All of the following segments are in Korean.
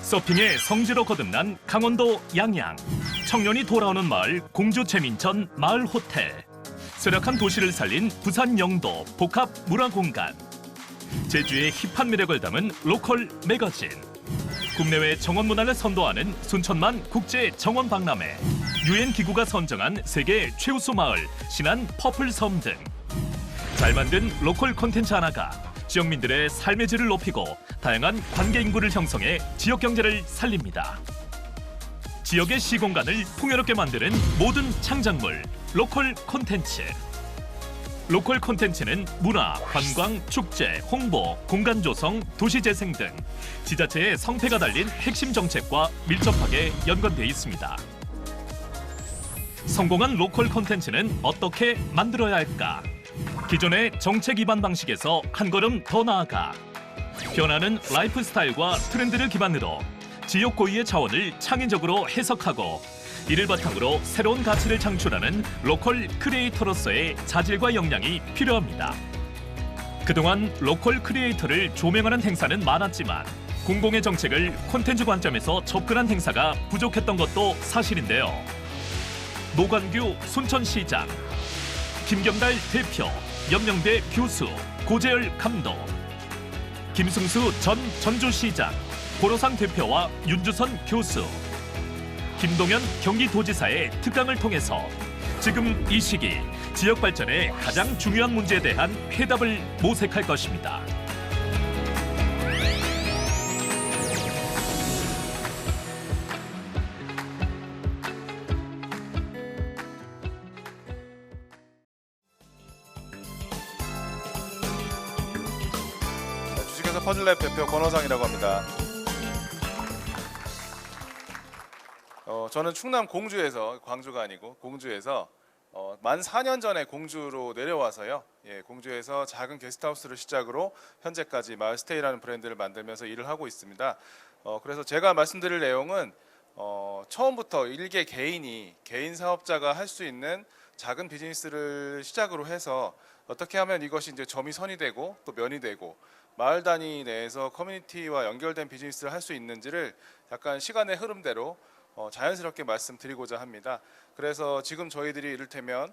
서핑의 성지로 거듭난 강원도 양양. 청년이 돌아오는 마을 공주 재민천 마을 호텔. 쇠락한 도시를 살린 부산 영도 복합 문화공간. 제주의 힙한 매력을 담은 로컬 매거진. 국내외 정원 문화를 선도하는 순천만 국제 정원 박람회. 유엔 기구가 선정한 세계 최우수 마을 신안 퍼플섬 등. 잘 만든 로컬 콘텐츠 하나가 지역민들의 삶의 질을 높이고 다양한 관계 인구를 형성해 지역 경제를 살립니다. 지역의 시공간을 풍요롭게 만드는 모든 창작물, 로컬 콘텐츠. 로컬 콘텐츠는 문화, 관광, 축제, 홍보, 공간 조성, 도시 재생 등 지자체의 성패가 달린 핵심 정책과 밀접하게 연관돼 있습니다. 성공한 로컬 콘텐츠는 어떻게 만들어야 할까? 기존의 정책 위반 방식에서 한 걸음 더 나아가 변하는 라이프 스타일과 트렌드를 기반으로 지역 고유의 자원을 창의적으로 해석하고 이를 바탕으로 새로운 가치를 창출하는 로컬 크리에이터로서의 자질과 역량이 필요합니다. 그동안 로컬 크리에이터를 조명하는 행사는 많았지만 공공의 정책을 콘텐츠 관점에서 접근한 행사가 부족했던 것도 사실인데요. 노관규 순천시장, 김경달 대표, 연명대 교수, 고재열 감독, 김승수 전 전주시장, 고로상 대표와 윤주선 교수, 김동연 경기도지사의 특강을 통해서 지금 이 시기 지역 발전의 가장 중요한 문제에 대한 해답을 모색할 것입니다. 주식회사 퍼즐랩 대표 권호상이라고 합니다. 저는 충남 공주에서, 광주가 아니고 공주에서 만 4년 전에 공주로 내려와서요. 공주에서 작은 게스트하우스를 시작으로 현재까지 마을스테이라는 브랜드를 만들면서 일을 하고 있습니다. 그래서 제가 말씀드릴 내용은 처음부터 일개 개인 사업자가 할 수 있는 작은 비즈니스를 시작으로 해서 어떻게 하면 이것이 이제 점이 선이 되고 또 면이 되고 마을 단위 내에서 커뮤니티와 연결된 비즈니스를 할 수 있는지를 약간 시간의 흐름대로 자연스럽게 말씀드리고자 합니다. 그래서 지금 저희들이 이를테면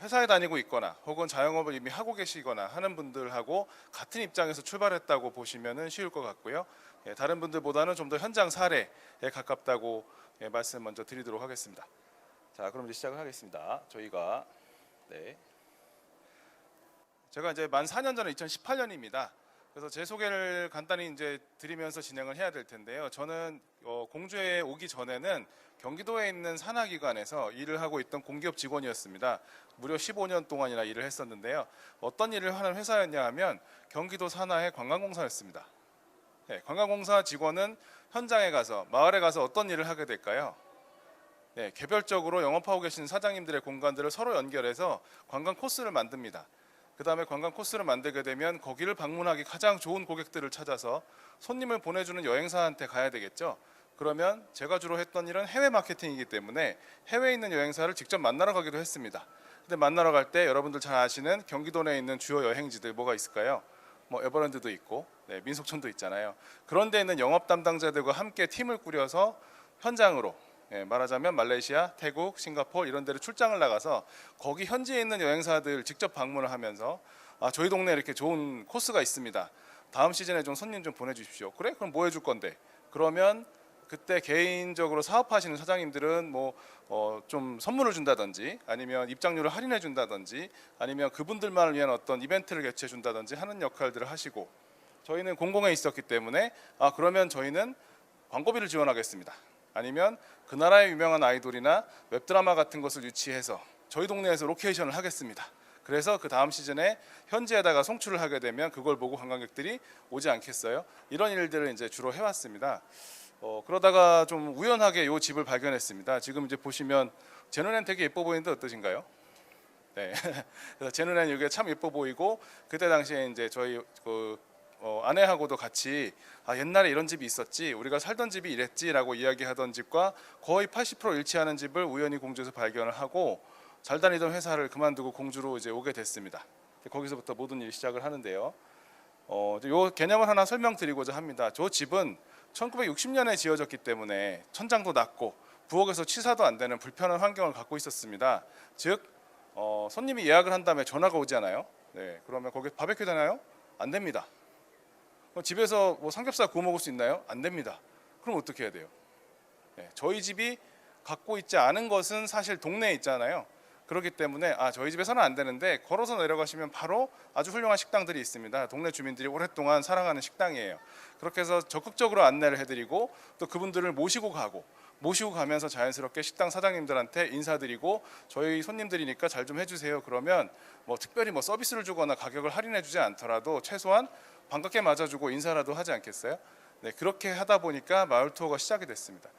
회사에 다니고 있거나 혹은 자영업을 이미 하고 계시거나 하는 분들하고 같은 입장에서 출발했다고 보시면 쉬울 것 같고요. 다른 분들보다는 좀 더 현장 사례에 가깝다고 말씀 먼저 드리도록 하겠습니다. 자, 그럼 이제 시작을 하겠습니다. 제가 이제 만 4년 전에 2018년입니다. 그래서 제 소개를 간단히 이제 드리면서 진행을 해야 될 텐데요. 저는 공주에 오기 전에는 경기도에 있는 산하기관에서 일을 하고 있던 공기업 직원이었습니다. 무려 15년 동안이나 일을 했었는데요. 어떤 일을 하는 회사였냐 하면 경기도 산하의 관광공사였습니다. 관광공사 직원은 현장에 가서 마을에 가서 어떤 일을 하게 될까요? 개별적으로 영업하고 계신 사장님들의 공간들을 서로 연결해서 관광 코스를 만듭니다. 그 다음에 관광 코스를 만들게 되면 거기를 방문하기 가장 좋은 고객들을 찾아서 손님을 보내주는 여행사한테 가야 되겠죠. 그러면 제가 주로 했던 일은 해외 마케팅이기 때문에 해외에 있는 여행사를 직접 만나러 가기도 했습니다. 근데 만나러 갈 때 여러분들 잘 아시는 경기도 내에 있는 주요 여행지들 뭐가 있을까요? 에버랜드도 있고 민속촌도 있잖아요. 그런 데 있는 영업 담당자들과 함께 팀을 꾸려서 현장으로 말하자면 말레이시아, 태국, 싱가포르 이런 데를 출장을 나가서 거기 현지에 있는 여행사들 직접 방문을 하면서 저희 동네에 이렇게 좋은 코스가 있습니다. 다음 시즌에 좀 손님 좀 보내주십시오. 그래? 그럼 뭐 해줄 건데? 그러면 그때 개인적으로 사업하시는 사장님들은 좀 선물을 준다든지 아니면 입장료를 할인해 준다든지 아니면 그분들만을 위한 어떤 이벤트를 개최해 준다든지 하는 역할들을 하시고 저희는 공공에 있었기 때문에 그러면 저희는 광고비를 지원하겠습니다. 아니면 그 나라의 유명한 아이돌이나 웹드라마 같은 것을 유치해서 저희 동네에서 로케이션을 하겠습니다. 그래서 그 다음 시즌에 현지에다가 송출을 하게 되면 그걸 보고 관광객들이 오지 않겠어요? 이런 일들을 이제 주로 해왔습니다. 그러다가 좀 우연하게 이 집을 발견했습니다. 지금 이제 보시면 제 눈엔 되게 예뻐 보이는데 어떠신가요? 네. 그래서 제 눈엔 이게 참 예뻐 보이고 그때 당시에 이제 저희 아내하고도 같이 옛날에 이런 집이 있었지 우리가 살던 집이 이랬지라고 이야기하던 집과 거의 80% 일치하는 집을 우연히 공주에서 발견을 하고 잘 다니던 회사를 그만두고 공주로 이제 오게 됐습니다. 거기서부터 모든 일이 시작을 하는데요. 이 개념을 하나 설명드리고자 합니다. 저 집은 1960년에 지어졌기 때문에 천장도 낮고 부엌에서 취사도 안 되는 불편한 환경을 갖고 있었습니다. 즉 손님이 예약을 한 다음에 전화가 오잖아요. 네, 그러면 거기 바베큐 되나요? 안 됩니다. 집에서 뭐 삼겹살 구워 먹을 수 있나요? 안 됩니다. 그럼 어떻게 해야 돼요? 네, 저희 집이 갖고 있지 않은 것은 사실 동네에 있잖아요. 그렇기 때문에 저희 집에서는 안 되는데 걸어서 내려가시면 바로 아주 훌륭한 식당들이 있습니다. 동네 주민들이 오랫동안 사랑하는 식당이에요. 그렇게 해서 적극적으로 안내를 해드리고 또 그분들을 모시고 가면서 자연스럽게 식당 사장님들한테 인사드리고 저희 손님들이니까 잘 좀 해주세요. 그러면 뭐 특별히 뭐 서비스를 주거나 가격을 할인해주지 않더라도 최소한 반갑게 맞아주고 인사라도 하지 않겠어요? 네, 그렇게 하다 보니까 마을 투어가 시작이 됐습니다.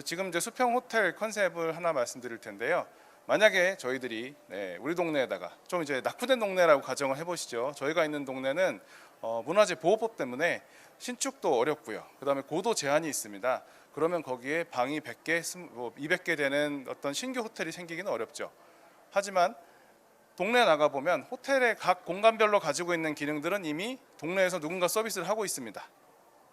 지금 이제 수평 호텔 컨셉을 하나 말씀드릴 텐데요. 만약에 저희들이 우리 동네에다가 좀 이제 낙후된 동네라고 가정을 해보시죠. 저희가 있는 동네는 문화재 보호법 때문에 신축도 어렵고요. 그다음에 고도 제한이 있습니다. 그러면 거기에 방이 100개, 200개 되는 어떤 신규 호텔이 생기기는 어렵죠. 하지만 동네에 나가 보면 호텔의 각 공간별로 가지고 있는 기능들은 이미 동네에서 누군가 서비스를 하고 있습니다.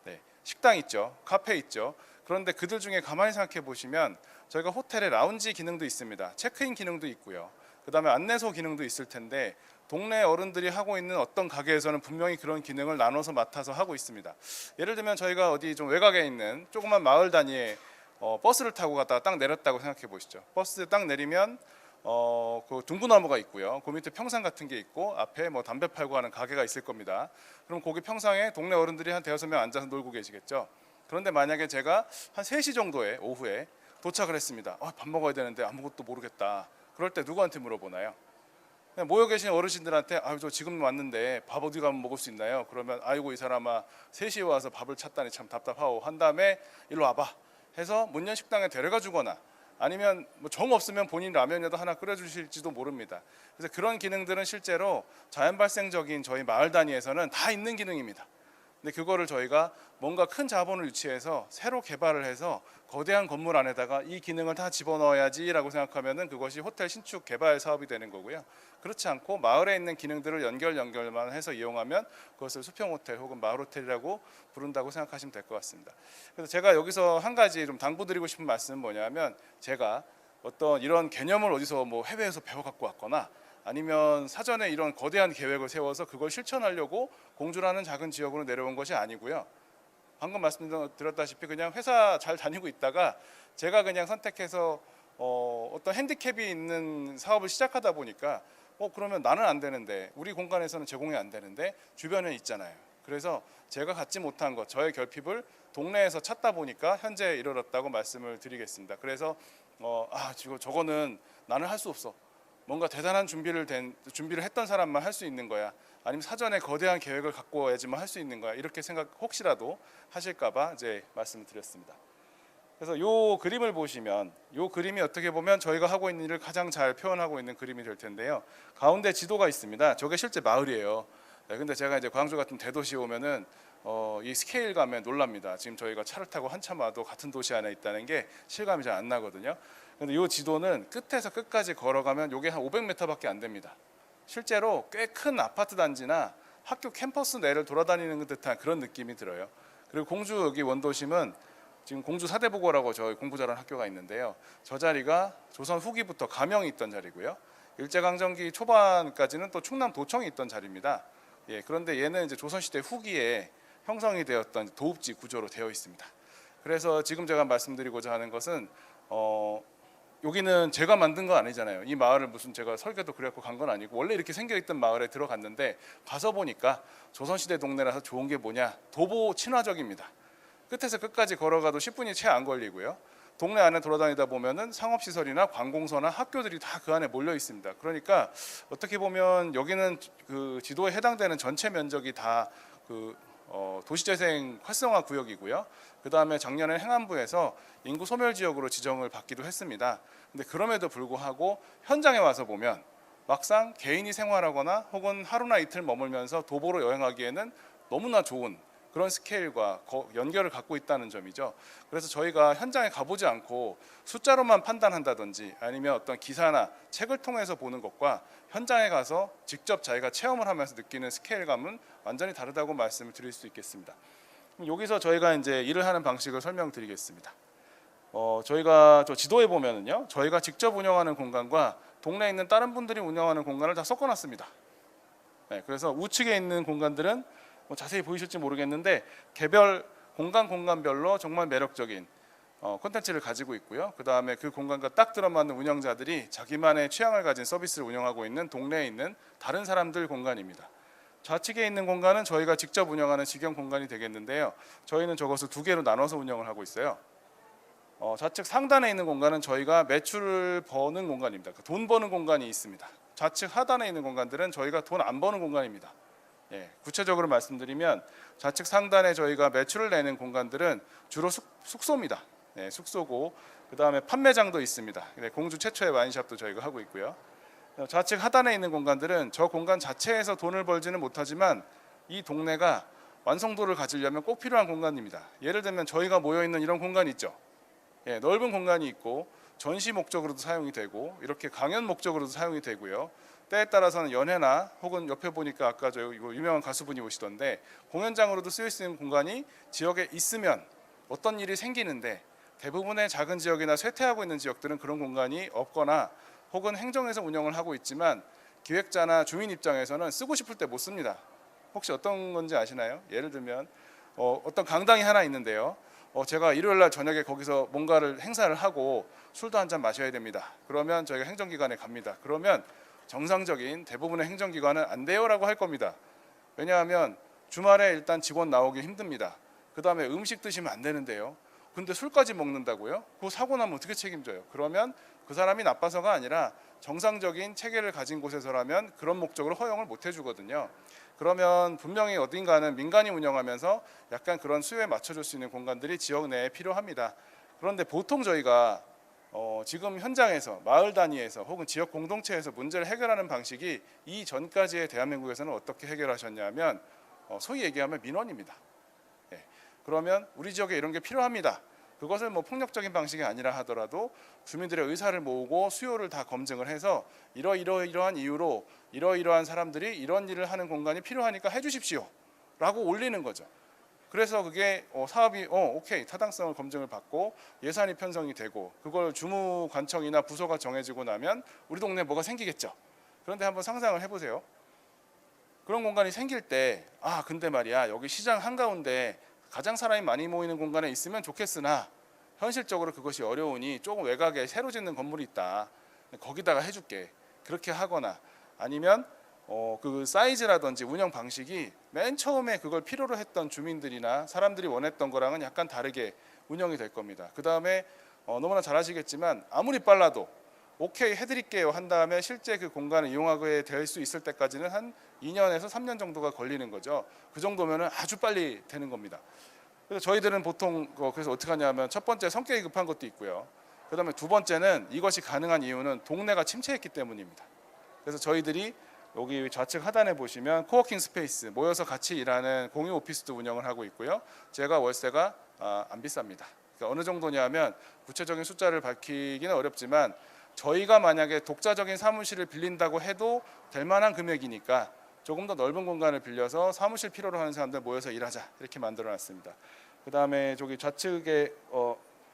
네, 식당 있죠, 카페 있죠. 그런데 그들 중에 가만히 생각해 보시면 저희가 호텔에 라운지 기능도 있습니다. 체크인 기능도 있고요. 그다음에 안내소 기능도 있을 텐데 동네 어른들이 하고 있는 어떤 가게에서는 분명히 그런 기능을 나눠서 맡아서 하고 있습니다. 예를 들면 저희가 어디 좀 외곽에 있는 조그만 마을 단위에 버스를 타고 갔다가 딱 내렸다고 생각해 보시죠. 버스에 딱 내리면 그 둥구나무가 있고요. 그 밑에 평상 같은 게 있고 앞에 뭐 담배 팔고 하는 가게가 있을 겁니다. 그럼 거기 평상에 동네 어른들이 한 대여섯 명 앉아서 놀고 계시겠죠. 그런데 만약에 제가 한 3시 정도에 오후에 도착을 했습니다. 밥 먹어야 되는데 아무것도 모르겠다. 그럴 때 누구한테 물어보나요? 모여 계신 어르신들한테 저 지금 왔는데 밥 어디 가면 먹을 수 있나요? 그러면 아이고 이 사람아 3시에 와서 밥을 찾다니 참 답답하오 한 다음에 일로 와봐 해서 문연 식당에 데려가 주거나 아니면 뭐 정 없으면 본인 라면이라도 하나 끓여주실지도 모릅니다. 그래서 그런 기능들은 실제로 자연 발생적인 저희 마을 단위에서는 다 있는 기능입니다. 근데 그거를 저희가 뭔가 큰 자본을 유치해서 새로 개발을 해서 거대한 건물 안에다가 이 기능을 다 집어넣어야지라고 생각하면은 그것이 호텔 신축 개발 사업이 되는 거고요. 그렇지 않고 마을에 있는 기능들을 연결만 해서 이용하면 그것을 수평 호텔 혹은 마을 호텔이라고 부른다고 생각하시면 될 것 같습니다. 그래서 제가 여기서 한 가지 좀 당부드리고 싶은 말씀은 뭐냐면 제가 어떤 이런 개념을 어디서 뭐 해외에서 배워 갖고 왔거나 아니면 사전에 이런 거대한 계획을 세워서 그걸 실천하려고 공주라는 작은 지역으로 내려온 것이 아니고요. 방금 말씀드렸다시피 그냥 회사 잘 다니고 있다가 제가 그냥 선택해서 어떤 핸디캡이 있는 사업을 시작하다 보니까 그러면 나는 안 되는데 우리 공간에서는 제공이 안 되는데 주변에 있잖아요. 그래서 제가 갖지 못한 것, 저의 결핍을 동네에서 찾다 보니까 현재 이르렀다고 말씀을 드리겠습니다. 그래서 저거는 나는 할 수 없어. 뭔가 대단한 준비를 했던 사람만 할 수 있는 거야. 아니면 사전에 거대한 계획을 갖고 와야지만 할 수 있는 거야. 이렇게 생각 혹시라도 하실까봐 이제 말씀을 드렸습니다. 그래서 이 그림을 보시면 이 그림이 어떻게 보면 저희가 하고 있는 일을 가장 잘 표현하고 있는 그림이 될 텐데요. 가운데 지도가 있습니다. 저게 실제 마을이에요. 근데 제가 이제 광주 같은 대도시에 오면은 이 스케일감에 놀랍니다. 지금 저희가 차를 타고 한참 와도 같은 도시 안에 있다는 게 실감이 잘 안 나거든요. 근데 이 지도는 끝에서 끝까지 걸어가면 이게 한 500m밖에 안 됩니다. 실제로 꽤 큰 아파트 단지나 학교 캠퍼스 내를 돌아다니는 듯한 그런 느낌이 들어요. 그리고 공주 여기 원도심은 지금 공주 사대부고라고 저희 공부 잘하는 학교가 있는데요. 저 자리가 조선 후기부터 가명이 있던 자리고요. 일제강점기 초반까지는 또 충남도청이 있던 자리입니다. 그런데 얘는 이제 조선시대 후기에 형성이 되었던 도읍지 구조로 되어 있습니다. 그래서 지금 제가 말씀드리고자 하는 것은 여기는 제가 만든 거 아니잖아요. 이 마을을 무슨 제가 설계도 그래갖고 간 건 아니고 원래 이렇게 생겨있던 마을에 들어갔는데 가서 보니까 조선시대 동네라서 좋은 게 뭐냐, 도보 친화적입니다. 끝에서 끝까지 걸어가도 10분이 채 안 걸리고요. 동네 안에 돌아다니다 보면은 상업시설이나 관공서나 학교들이 다 그 안에 몰려 있습니다. 그러니까 어떻게 보면 여기는 그 지도에 해당되는 전체 면적이 다 그 도시재생 활성화 구역이고요. 그 다음에 작년에 행안부에서 인구 소멸 지역으로 지정을 받기도 했습니다. 근데 그럼에도 불구하고 현장에 와서 보면 막상 개인이 생활하거나 혹은 하루나 이틀 머물면서 도보로 여행하기에는 너무나 좋은 그런 스케일과 연결을 갖고 있다는 점이죠. 그래서 저희가 현장에 가보지 않고 숫자로만 판단한다든지 아니면 어떤 기사나 책을 통해서 보는 것과 현장에 가서 직접 자기가 체험을 하면서 느끼는 스케일감은 완전히 다르다고 말씀을 드릴 수 있겠습니다. 그럼 여기서 저희가 이제 일을 하는 방식을 설명드리겠습니다. 저희가 저 지도에 보면은요, 저희가 직접 운영하는 공간과 동네에 있는 다른 분들이 운영하는 공간을 다 섞어놨습니다. 네, 그래서 우측에 있는 공간들은 뭐 자세히 보이실지 모르겠는데 개별 공간별로 정말 매력적인 콘텐츠를 가지고 있고요. 그 다음에 그 공간과 딱 들어맞는 운영자들이 자기만의 취향을 가진 서비스를 운영하고 있는 동네에 있는 다른 사람들 공간입니다. 좌측에 있는 공간은 저희가 직접 운영하는 직영 공간이 되겠는데요. 저희는 저것을 두 개로 나눠서 운영을 하고 있어요. 좌측 상단에 있는 공간은 저희가 매출을 버는 공간입니다. 돈 버는 공간이 있습니다. 좌측 하단에 있는 공간들은 저희가 돈 안 버는 공간입니다. 예, 구체적으로 말씀드리면 좌측 상단에 저희가 매출을 내는 공간들은 주로 숙소입니다. 네, 숙소고 그 다음에 판매장도 있습니다. 네, 공주 최초의 와인샵도 저희가 하고 있고요. 좌측 하단에 있는 공간들은 저 공간 자체에서 돈을 벌지는 못하지만 이 동네가 완성도를 가지려면 꼭 필요한 공간입니다. 예를 들면 저희가 모여 있는 이런 공간이 있죠. 예, 넓은 공간이 있고 전시 목적으로도 사용이 되고 이렇게 강연 목적으로도 사용이 되고요. 때에 따라서는 연회나 혹은 옆에 보니까 아까 저 이거 유명한 가수분이 오시던데 공연장으로도 쓰일 수 있는 공간이 지역에 있으면 어떤 일이 생기는데 대부분의 작은 지역이나 쇠퇴하고 있는 지역들은 그런 공간이 없거나 혹은 행정에서 운영을 하고 있지만 기획자나 주민 입장에서는 쓰고 싶을 때 못 씁니다. 혹시 어떤 건지 아시나요? 예를 들면 어떤 강당이 하나 있는데요. 제가 일요일 날 저녁에 거기서 뭔가를 행사를 하고 술도 한 잔 마셔야 됩니다. 그러면 저희가 행정기관에 갑니다. 그러면 정상적인 대부분의 행정기관은 안 돼요라고 할 겁니다. 왜냐하면 주말에 일단 직원 나오기 힘듭니다. 그 다음에 음식 드시면 안 되는데요. 근데 술까지 먹는다고요? 그거 사고 나면 어떻게 책임져요? 그러면 그 사람이 나빠서가 아니라 정상적인 체계를 가진 곳에서라면 그런 목적으로 허용을 못 해주거든요. 그러면 분명히 어딘가는 민간이 운영하면서 약간 그런 수요에 맞춰줄 수 있는 공간들이 지역 내에 필요합니다. 그런데 보통 저희가 지금 현장에서 마을 단위에서 혹은 지역 공동체에서 문제를 해결하는 방식이 이전까지의 대한민국에서는 어떻게 해결하셨냐면 소위 얘기하면 민원입니다. 예. 그러면 우리 지역에 이런 게 필요합니다. 그것을 뭐 폭력적인 방식이 아니라 하더라도 주민들의 의사를 모으고 수요를 다 검증을 해서 이러이러한 이유로 이러이러한 사람들이 이런 일을 하는 공간이 필요하니까 해주십시오 라고 올리는 거죠. 그래서 그게 사업이 오케이 타당성을 검증을 받고 예산이 편성이 되고 그걸 주무관청이나 부서가 정해지고 나면 우리 동네에 뭐가 생기겠죠. 그런데 한번 상상을 해보세요. 그런 공간이 생길 때 근데 말이야 여기 시장 한가운데 가장 사람이 많이 모이는 공간에 있으면 좋겠으나 현실적으로 그것이 어려우니 조금 외곽에 새로 짓는 건물이 있다. 거기다가 해줄게. 그렇게 하거나 아니면 그 사이즈라든지 운영 방식이 맨 처음에 그걸 필요로 했던 주민들이나 사람들이 원했던 거랑은 약간 다르게 운영이 될 겁니다. 그 다음에 너무나 잘 아시겠지만 아무리 빨라도 오케이 해드릴게요 한 다음에 실제 그 공간을 이용하게 될 수 있을 때까지는 한 2년에서 3년 정도가 걸리는 거죠. 그 정도면 아주 빨리 되는 겁니다. 그래서 저희들은 보통 그래서 어떻게 하냐면 첫 번째 성격이 급한 것도 있고요. 그 다음에 두 번째는 이것이 가능한 이유는 동네가 침체했기 때문입니다. 그래서 저희들이 여기 좌측 하단에 보시면 코워킹 스페이스 모여서 같이 일하는 공유 오피스도 운영을 하고 있고요. 제가 월세가 안 비쌉니다. 그러니까 어느 정도냐면 구체적인 숫자를 밝히기는 어렵지만 저희가 만약에 독자적인 사무실을 빌린다고 해도 될 만한 금액이니까 조금 더 넓은 공간을 빌려서 사무실 필요로 하는 사람들 모여서 일하자 이렇게 만들어놨습니다. 그 다음에 저기 좌측에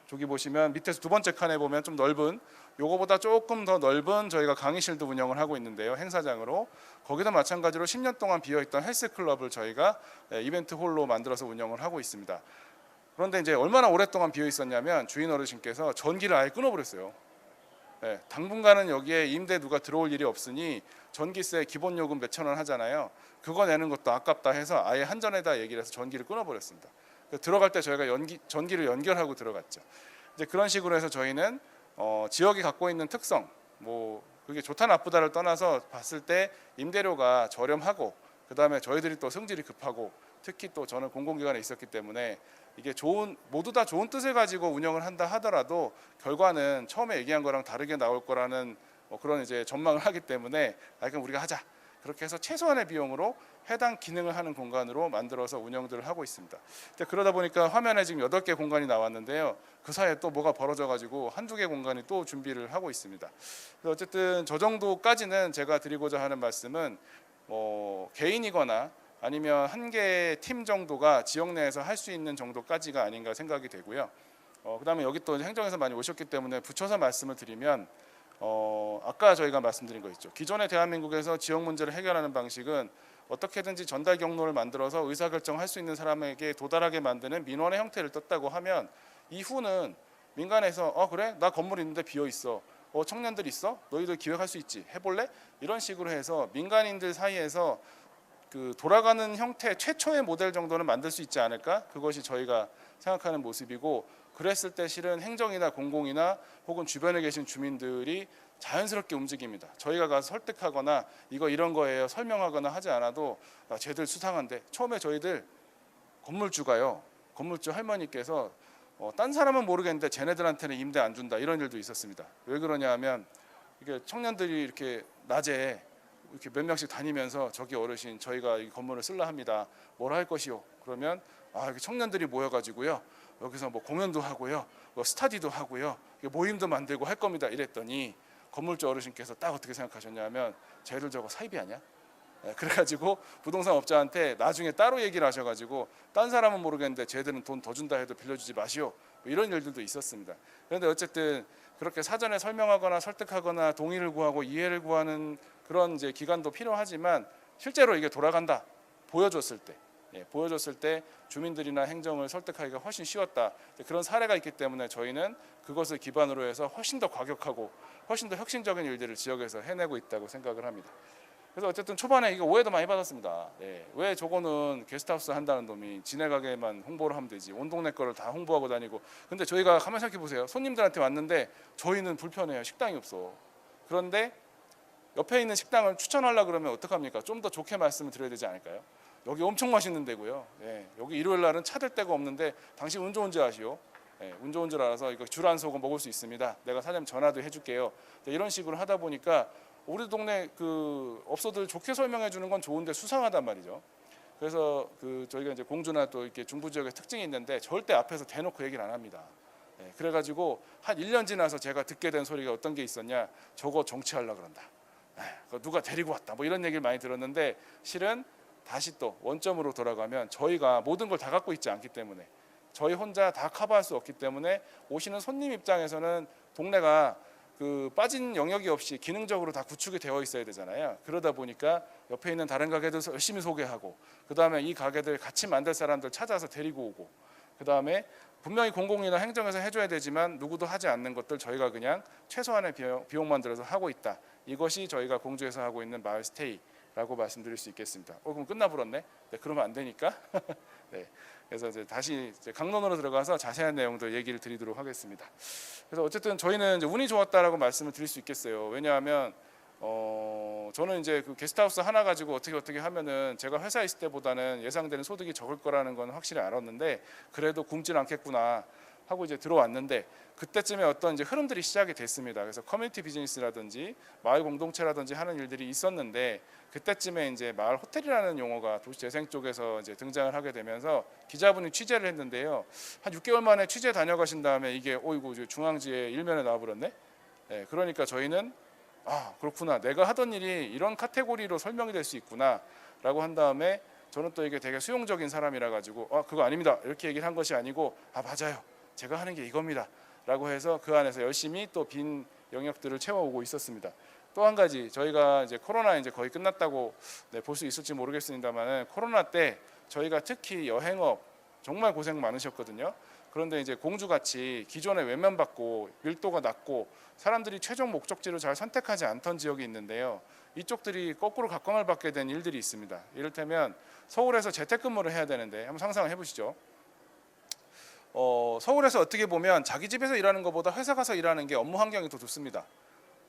저기 보시면 밑에서 두 번째 칸에 보면 좀 넓은 요거보다 조금 더 넓은 저희가 강의실도 운영을 하고 있는데요. 행사장으로 거기도 마찬가지로 10년 동안 비어있던 헬스클럽을 저희가 이벤트 홀로 만들어서 운영을 하고 있습니다. 그런데 이제 얼마나 오랫동안 비어 있었냐면 주인 어르신께서 전기를 아예 끊어버렸어요. 네, 당분간은 여기에 임대 누가 들어올 일이 없으니 전기세 기본 요금 몇천 원 하잖아요. 그거 내는 것도 아깝다 해서 아예 한전에다 얘기를 해서 전기를 끊어버렸습니다. 들어갈 때 저희가 전기를 연결하고 들어갔죠. 이제 그런 식으로 해서 저희는 지역이 갖고 있는 특성, 뭐 그게 좋다 나쁘다를 떠나서 봤을 때 임대료가 저렴하고 그 다음에 저희들이 또 성질이 급하고 특히 또 저는 공공기관에 있었기 때문에 이게 모두 다 좋은 뜻을 가지고 운영을 한다 하더라도 결과는 처음에 얘기한 거랑 다르게 나올 거라는 그런 이제 전망을 하기 때문에 그럼 우리가 하자. 그렇게 해서 최소한의 비용으로 해당 기능을 하는 공간으로 만들어서 운영들을 하고 있습니다. 그러다 보니까 화면에 지금 8개 공간이 나왔는데요. 그 사이에 또 뭐가 벌어져 가지고 한두 개 공간이 또 준비를 하고 있습니다. 어쨌든 저 정도까지는 제가 드리고자 하는 말씀은 개인이거나 아니면 한 개의 팀 정도가 지역 내에서 할 수 있는 정도까지가 아닌가 생각이 되고요. 그다음에 여기 또 행정에서 많이 오셨기 때문에 붙여서 말씀을 드리면 아까 저희가 말씀드린 거 있죠. 기존의 대한민국에서 지역 문제를 해결하는 방식은 어떻게든지 전달 경로를 만들어서 의사결정할 수 있는 사람에게 도달하게 만드는 민원의 형태를 떴다고 하면 이후는 민간에서 그래? 나 건물 있는데 비어 있어. 청년들 있어? 너희들 기획할 수 있지? 해볼래? 이런 식으로 해서 민간인들 사이에서 그 돌아가는 형태 최초의 모델 정도는 만들 수 있지 않을까? 그것이 저희가 생각하는 모습이고 그랬을 때 실은 행정이나 공공이나 혹은 주변에 계신 주민들이 자연스럽게 움직입니다. 저희가 가서 설득하거나 이거 이런 거예요 설명하거나 하지 않아도 쟤들 수상한데 처음에 저희들 건물주가요. 건물주 할머니께서 딴 사람은 모르겠는데 쟤네들한테는 임대 안 준다 이런 일도 있었습니다. 왜 그러냐 하면 이게 청년들이 이렇게 낮에 이렇게 몇 명씩 다니면서 저기 어르신 저희가 이 건물을 쓸라 합니다. 뭘 할 것이요? 그러면 이렇게 청년들이 모여가지고요. 여기서 뭐 공연도 하고요. 뭐 스타디도 하고요. 모임도 만들고 할 겁니다. 이랬더니 건물주 어르신께서 딱 어떻게 생각하셨냐면 쟤들 저거 사이비 아니야? 그래가지고 부동산 업자한테 나중에 따로 얘기를 하셔가지고 딴 사람은 모르겠는데 쟤들은 돈 더 준다 해도 빌려주지 마시오. 뭐 이런 일들도 있었습니다. 그런데 어쨌든 그렇게 사전에 설명하거나 설득하거나 동의를 구하고 이해를 구하는 그런 이제 기간도 필요하지만 실제로 이게 돌아간다 보여줬을 때 주민들이나 행정을 설득하기가 훨씬 쉬웠다. 그런 사례가 있기 때문에 저희는 그것을 기반으로 해서 훨씬 더 과격하고 훨씬 더 혁신적인 일들을 지역에서 해내고 있다고 생각을 합니다. 그래서 어쨌든 초반에 이거 오해도 많이 받았습니다. 왜 저거는 게스트하우스 한다는 놈이 지네 가게만 홍보를 하면 되지 온 동네 거를 다 홍보하고 다니고. 근데 저희가 가만히 생각해 보세요. 손님들한테 왔는데 저희는 불편해요. 식당이 없어. 그런데 옆에 있는 식당을 추천하려고 그러면 어떡합니까? 좀 더 좋게 말씀을 드려야 되지 않을까요? 여기 엄청 맛있는 데고요. 여기 일요일 날은 차 댈 데가 없는데 당신 운 좋은 줄 아시오? 운 좋은 줄 알아서 이거 줄 안 서고 먹을 수 있습니다. 내가 사장님 전화도 해줄게요. 이런 식으로 하다 보니까 우리 동네 그 업소들 좋게 설명해 주는 건 좋은데 수상하단 말이죠. 그래서 저희가 이제 공주나 또 이렇게 중부 지역의 특징이 있는데 절대 앞에서 대놓고 얘기를 안 합니다. 그래가지고 한 1년 지나서 제가 듣게 된 소리가 어떤 게 있었냐? 저거 정치하려고 그런다. 누가 데리고 왔다. 뭐 이런 얘기를 많이 들었는데 실은 다시 또 원점으로 돌아가면 저희가 모든 걸 다 갖고 있지 않기 때문에 저희 혼자 다 커버할 수 없기 때문에 오시는 손님 입장에서는 동네가 빠진 영역이 없이 기능적으로 다 구축이 되어 있어야 되잖아요. 그러다 보니까 옆에 있는 다른 가게들 열심히 소개하고 그 다음에 이 가게들 같이 만들 사람들 찾아서 데리고 오고 그 다음에 분명히 공공이나 행정에서 해줘야 되지만 누구도 하지 않는 것들 저희가 그냥 최소한의 비용만 들어서 하고 있다. 이것이 저희가 공주에서 하고 있는 마을 스테이라고 말씀드릴 수 있겠습니다. 그럼 끝나버렸네? 네, 그러면 안 되니까. 네, 그래서 이제 다시 강론으로 들어가서 자세한 내용들 얘기를 드리도록 하겠습니다. 그래서 어쨌든 저희는 이제 운이 좋았다라고 말씀을 드릴 수 있겠어요. 왜냐하면 저는 이제 그 게스트하우스 하나 가지고 어떻게 하면은 제가 회사에 있을 때보다는 예상되는 소득이 적을 거라는 건 확실히 알았는데 그래도 굶진 않겠구나 하고 이제 들어왔는데 그때쯤에 어떤 이제 흐름들이 시작이 됐습니다. 그래서 커뮤니티 비즈니스라든지 마을 공동체라든지 하는 일들이 있었는데 그때쯤에 이제 마을 호텔이라는 용어가 도시재생 쪽에서 이제 등장을 하게 되면서 기자분이 취재를 했는데요. 한 6개월 만에 취재 다녀가신 다음에 이게 이거 중앙지에 일면에 나와버렸네. 그러니까 저희는 그렇구나. 내가 하던 일이 이런 카테고리로 설명이 될 수 있구나라고 한 다음에 저는 또 이게 되게 수용적인 사람이라 가지고 그거 아닙니다. 이렇게 얘기를 한 것이 아니고 맞아요. 제가 하는 게 이겁니다. 라고 해서 그 안에서 열심히 또 빈 영역들을 채워오고 있었습니다. 또 한 가지 저희가 이제 코로나 이제 거의 끝났다고 볼 수 있을지 모르겠습니다만 코로나 때 저희가 특히 여행업 정말 고생 많으셨거든요. 그런데 이제 공주같이 기존에 외면받고 밀도가 낮고 사람들이 최종 목적지로 잘 선택하지 않던 지역이 있는데요. 이쪽들이 거꾸로 각광을 받게 된 일들이 있습니다. 이를테면 서울에서 재택근무를 해야 되는데 한번 상상을 해보시죠. 서울에서 어떻게 보면 자기 집에서 일하는 것보다 회사 가서 일하는 게 업무 환경이 더 좋습니다.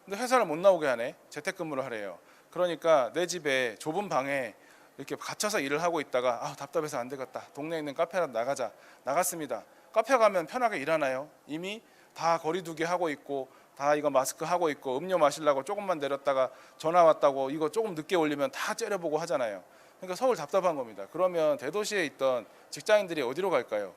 근데 회사를 못 나오게 하네. 재택근무를 하래요. 그러니까 내 집에 좁은 방에 이렇게 갇혀서 일을 하고 있다가 답답해서 안 되겠다. 동네에 있는 카페라도 나가자. 나갔습니다. 카페 가면 편하게 일하나요? 이미 다 거리두기 하고 있고 다 이거 마스크 하고 있고 음료 마시려고 조금만 내렸다가 전화 왔다고 이거 조금 늦게 올리면 다 째려보고 하잖아요. 그러니까 서울 답답한 겁니다. 그러면 대도시에 있던 직장인들이 어디로 갈까요?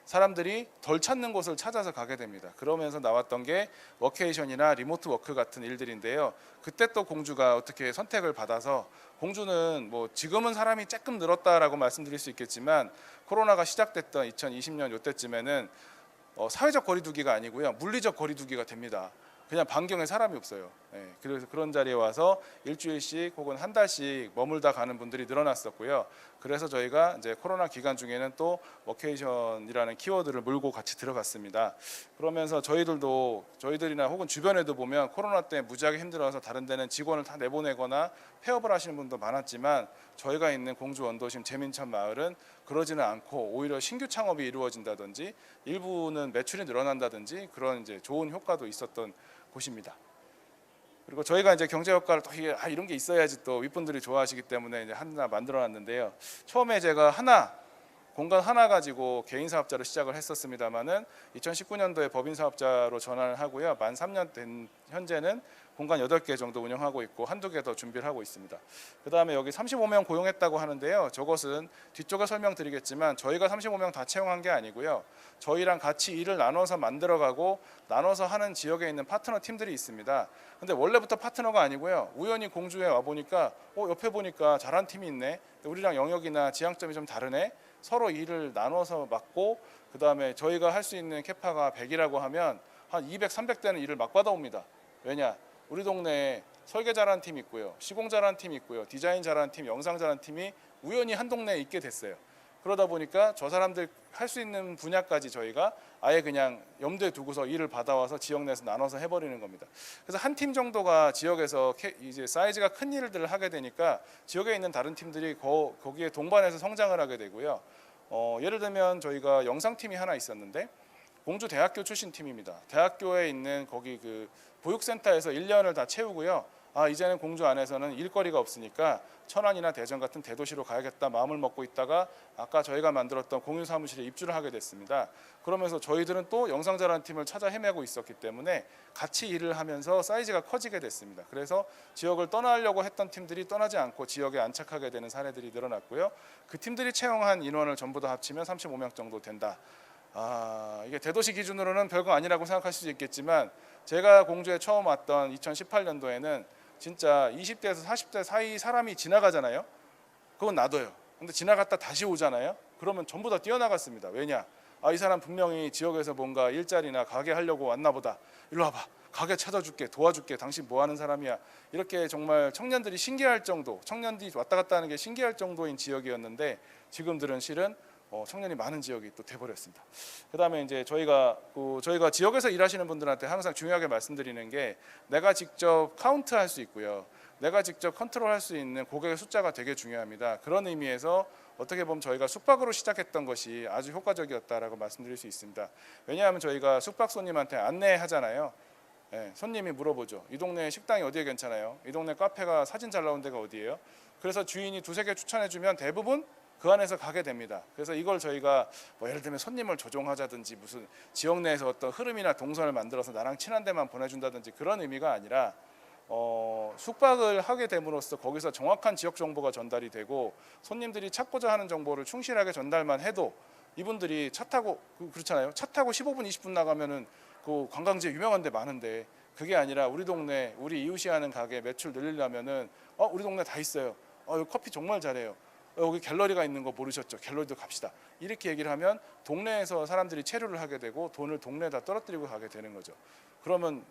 사람들이 덜 찾는 곳을 찾아서 가게 됩니다. 그러면서 나왔던 게 워케이션이나 리모트 워크 같은 일들인데요. 그때 또 공주가 어떻게 선택을 받아서, 공주는 뭐 지금은 사람이 조금 늘었다라고 말씀드릴 수 있겠지만 코로나가 시작됐던 2020년 이때쯤에는 사회적 거리두기가 아니고요, 물리적 거리두기가 됩니다. 그냥 반경에 사람이 없어요. 예, 그래서 그런 자리에 와서 일주일씩 혹은 한 달씩 머물다 가는 분들이 늘어났었고요. 그래서 저희가 이제 코로나 기간 중에는 또 워케이션이라는 키워드를 물고 같이 들어갔습니다. 그러면서 저희들이나 혹은 주변에도 보면 코로나 때문에 무지하게 힘들어서 다른 데는 직원을 다 내보내거나 폐업을 하시는 분도 많았지만, 저희가 있는 공주 원도심 재민천 마을은 그러지는 않고 오히려 신규 창업이 이루어진다든지 일부는 매출이 늘어난다든지 그런 이제 좋은 효과도 있었던 곳입니다. 그리고 저희가 이제 경제 효과를 또 이런 게 있어야지 또 윗분들이 좋아하시기 때문에 이제 하나 만들어놨는데요. 처음에 제가 공간 하나 가지고 개인 사업자로 시작을 했었습니다만은 2019년도에 법인 사업자로 전환을 하고요. 만 3년 된 현재는 공간 8개 정도 운영하고 있고 한두 개 더 준비를 하고 있습니다. 그다음에 여기 35명 고용했다고 하는데요. 저것은 뒤쪽에 설명드리겠지만 저희가 35명 다 채용한 게 아니고요. 저희랑 같이 일을 나눠서 만들어가고 나눠서 하는 지역에 있는 파트너 팀들이 있습니다. 근데 원래부터 파트너가 아니고요. 우연히 공주에 와 보니까 옆에 보니까 잘한 팀이 있네. 우리랑 영역이나 지향점이 좀 다르네. 서로 일을 나눠서 맡고, 그다음에 저희가 할 수 있는 캐파가 100이라고 하면 한 200, 300대는 일을 막 받아옵니다. 왜냐? 우리 동네에 설계 잘하는 팀이 있고요, 시공 잘하는 팀이 있고요, 디자인 잘하는 팀, 영상 잘하는 팀이 우연히 한 동네에 있게 됐어요. 그러다 보니까 저 사람들 할 수 있는 분야까지 저희가 아예 그냥 염두에 두고서 일을 받아와서 지역 내에서 나눠서 해버리는 겁니다. 그래서 한 팀 정도가 지역에서 이제 사이즈가 큰 일들을 하게 되니까 지역에 있는 다른 팀들이 거기에 동반해서 성장을 하게 되고요. 예를 들면 저희가 영상팀이 하나 있었는데 공주 대학교 출신 팀입니다. 대학교에 있는 거기 그 보육센터에서 1년을 다 채우고요. 이제는 공주 안에서는 일거리가 없으니까 천안이나 대전 같은 대도시로 가야겠다 마음을 먹고 있다가 아까 저희가 만들었던 공유사무실에 입주를 하게 됐습니다. 그러면서 저희들은 또 영상 잘하는 팀을 찾아 헤매고 있었기 때문에 같이 일을 하면서 사이즈가 커지게 됐습니다. 그래서 지역을 떠나려고 했던 팀들이 떠나지 않고 지역에 안착하게 되는 사례들이 늘어났고요. 그 팀들이 채용한 인원을 전부 다 합치면 35명 정도 된다. 이게 대도시 기준으로는 별거 아니라고 생각하실 수 있겠지만, 제가 공주에 처음 왔던 2018년도에는 진짜 20대에서 40대 사이 사람이 지나가잖아요. 그건 놔둬요. 근데 지나갔다 다시 오잖아요. 그러면 전부 다 뛰어나갔습니다. 왜냐? 이 사람 분명히 지역에서 뭔가 일자리나 가게 하려고 왔나 보다. 일로 와봐. 가게 찾아줄게. 도와줄게. 당신 뭐 하는 사람이야. 이렇게 정말 청년들이 신기할 정도, 청년들이 왔다 갔다 하는 게 신기할 정도인 지역이었는데 지금들은 실은 청년이 많은 지역이 또 돼버렸습니다. 그다음에 이제 저희가 지역에서 일하시는 분들한테 항상 중요하게 말씀드리는 게, 내가 직접 카운트할 수 있고요, 내가 직접 컨트롤할 수 있는 고객의 숫자가 되게 중요합니다. 그런 의미에서 어떻게 보면 저희가 숙박으로 시작했던 것이 아주 효과적이었다라고 말씀드릴 수 있습니다. 왜냐하면 저희가 숙박 손님한테 안내하잖아요. 손님이 물어보죠. 이 동네 식당이 어디에 괜찮아요? 이 동네 카페가 사진 잘 나온 데가 어디예요? 그래서 주인이 두세 개 추천해주면 대부분 그 안에서 가게 됩니다. 그래서 이걸 저희가 예를 들면 손님을 조종하자든지 무슨 지역 내에서 어떤 흐름이나 동선을 만들어서 나랑 친한 데만 보내준다든지 그런 의미가 아니라 숙박을 하게 됨으로써 거기서 정확한 지역 정보가 전달이 되고 손님들이 찾고자 하는 정보를 충실하게 전달만 해도 이분들이 차 타고 그렇잖아요. 차 타고 15분 20분 나가면은 그 관광지 유명한 데 많은데, 그게 아니라 우리 동네 우리 이웃이 하는 가게 매출 늘리려면은 우리 동네 다 있어요. 여기 커피 정말 잘해요. 여기 갤러리가 있는 거 모르셨죠? 갤러리도 갑시다. 이렇게 얘기를 하면 동네에서 사람들이 체류를 하게 되고 돈을 동네에다 떨어뜨리고 가게 되는 거죠. 그러면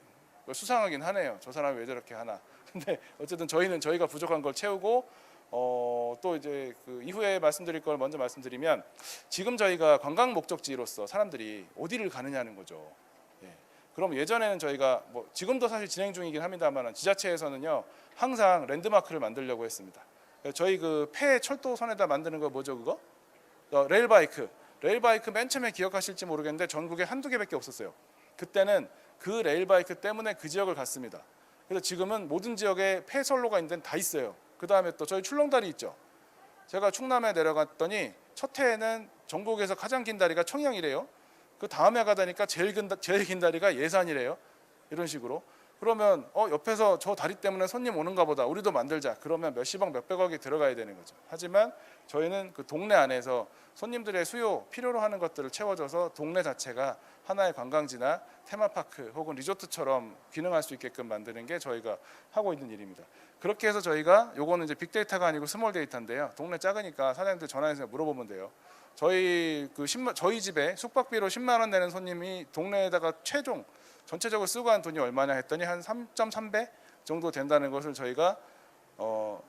수상하긴 하네요. 저 사람이 왜 저렇게 하나. 근데 어쨌든 저희가 부족한 걸 채우고 또 이제 그 이후에 말씀드릴 걸 먼저 말씀드리면, 지금 저희가 관광 목적지로서 사람들이 어디를 가느냐는 거죠. 그럼 예전에는 저희가 지금도 사실 진행 중이긴 합니다만 지자체에서는요 항상 랜드마크를 만들려고 했습니다. 저희 그 폐 철도선에다 만드는 거 뭐죠 그거? 레일바이크 맨 처음에 기억하실지 모르겠는데 전국에 한두 개밖에 없었어요. 그때는 그 레일바이크 때문에 그 지역을 갔습니다. 그래서 지금은 모든 지역에 폐선로가 있는 데는 다 있어요. 그 다음에 또 저희 출렁다리 있죠. 제가 충남에 내려갔더니 첫 해에는 전국에서 가장 긴 다리가 청양이래요. 그 다음에 가다니까 제일 긴 다리가 예산이래요. 이런 식으로. 그러면 옆에서 저 다리 때문에 손님 오는가 보다. 우리도 만들자. 그러면 몇십억 몇백억이 들어가야 되는 거죠. 하지만 저희는 그 동네 안에서 손님들의 수요, 필요로 하는 것들을 채워줘서 동네 자체가 하나의 관광지나 테마파크 혹은 리조트처럼 기능할 수 있게끔 만드는 게 저희가 하고 있는 일입니다. 그렇게 해서 저희가 요거는 이제 빅데이터가 아니고 스몰 데이터인데요. 동네 작으니까 사장님들 전화해서 물어보면 돼요. 저희 집에 숙박비로 10만 원 내는 손님이 동네에다가 최종 전체적으로 쓰고 간 돈이 얼마냐 했더니 한 3.3배 정도 된다는 것을 저희가 뭐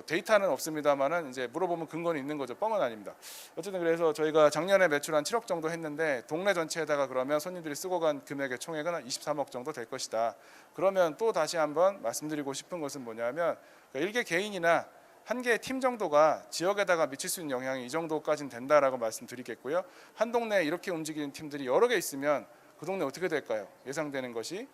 데이터는 없습니다만은 이제 물어보면 근거는 있는 거죠. 뻥은 아닙니다. 어쨌든 그래서 저희가 작년에 매출 한 7억 정도 했는데 동네 전체에다가 그러면 손님들이 쓰고 간 금액의 총액은 한 23억 정도 될 것이다. 그러면 또 다시 한번 말씀드리고 싶은 것은 뭐냐면 일개 개인이나 한 개의 팀 정도가 지역에다가 미칠 수 있는 영향이 이 정도까지는 된다라고 말씀드리겠고요. 한 동네에 이렇게 움직이는 팀들이 여러 개 있으면 그 동네 어떻게 될까요? 예상되는 것이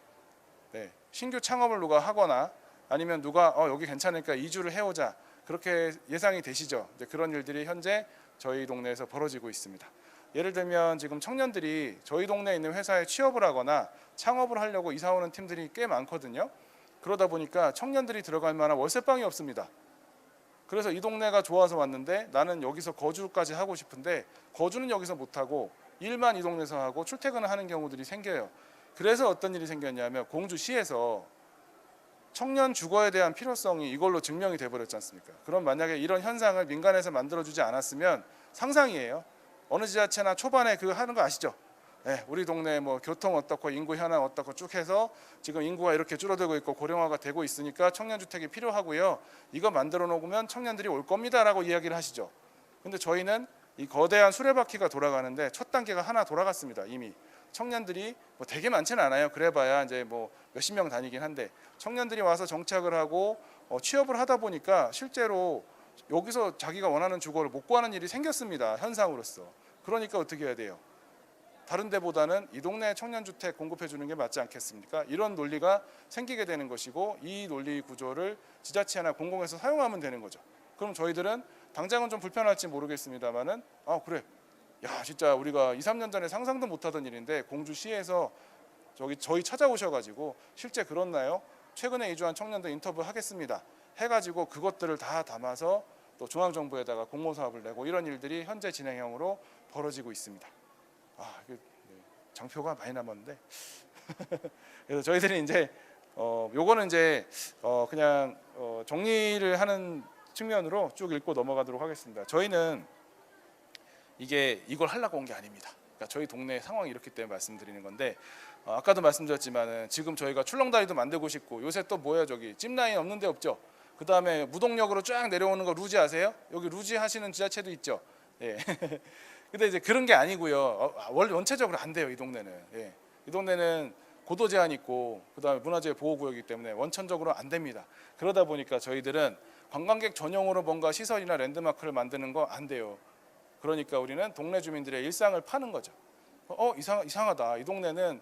신규 창업을 누가 하거나 아니면 누가 여기 괜찮으니까 이주를 해오자 그렇게 예상이 되시죠. 그런 일들이 현재 저희 동네에서 벌어지고 있습니다. 예를 들면 지금 청년들이 저희 동네에 있는 회사에 취업을 하거나 창업을 하려고 이사 오는 팀들이 꽤 많거든요. 그러다 보니까 청년들이 들어갈 만한 월세방이 없습니다. 그래서 이 동네가 좋아서 왔는데 나는 여기서 거주까지 하고 싶은데 거주는 여기서 못하고 일만 이 동네에서 하고 출퇴근을 하는 경우들이 생겨요. 그래서 어떤 일이 생겼냐면 공주시에서 청년 주거에 대한 필요성이 이걸로 증명이 돼버렸지 않습니까? 그럼 만약에 이런 현상을 민간에서 만들어주지 않았으면 상상이에요. 어느 지자체나 초반에 그 하는 거 아시죠? 우리 동네 뭐 교통 어떻고 인구 현황 어떻고 쭉 해서 지금 인구가 이렇게 줄어들고 있고 고령화가 되고 있으니까 청년 주택이 필요하고요. 이거 만들어 놓으면 청년들이 올 겁니다라고 이야기를 하시죠. 근데 저희는 이 거대한 수레바퀴가 돌아가는데 첫 단계가 하나 돌아갔습니다. 이미 청년들이 뭐 되게 많지는 않아요. 그래봐야 이제 뭐 몇십 명 다니긴 한데 청년들이 와서 정착을 하고 취업을 하다 보니까 실제로 여기서 자기가 원하는 주거를 못 구하는 일이 생겼습니다. 현상으로서. 그러니까 어떻게 해야 돼요? 다른 데보다는 이 동네에 청년주택 공급해 주는 게 맞지 않겠습니까? 이런 논리가 생기게 되는 것이고 이 논리 구조를 지자체나 공공에서 사용하면 되는 거죠. 그럼 저희들은 당장은 좀 불편할지 모르겠습니다만은 그래. 야 진짜 우리가 2, 3년 전에 상상도 못하던 일인데 공주시에서 저희 찾아오셔가지고 실제 그렇나요? 최근에 이주한 청년들 인터뷰 하겠습니다. 해가지고 그것들을 다 담아서 또 중앙정부에다가 공모사업을 내고 이런 일들이 현재 진행형으로 벌어지고 있습니다. 장표가 많이 남았는데 그래서 저희들이 이제 요거는 이제 그냥 정리를 하는 측면으로 쭉 읽고 넘어가도록 하겠습니다. 저희는 이걸 하려고 온 게 아닙니다. 그러니까 저희 동네 상황이 이렇기 때문에 말씀드리는 건데 아까도 말씀드렸지만은 지금 저희가 출렁다리도 만들고 싶고 요새 또 뭐예요 저기 찜라인 없는 데 없죠. 그 다음에 무동역으로 쫙 내려오는 거 루지 아세요? 여기 루지 하시는 지자체도 있죠. 예. 근데 이제 그런 게 아니고요. 원체적으로 안 돼요 이 동네는. 예. 이 동네는 고도 제한 있고 그다음에 문화재 보호구역이기 때문에 원천적으로 안 됩니다. 그러다 보니까 저희들은 관광객 전용으로 뭔가 시설이나 랜드마크를 만드는 거 안 돼요. 그러니까 우리는 동네 주민들의 일상을 파는 거죠. 이상하다. 이 동네는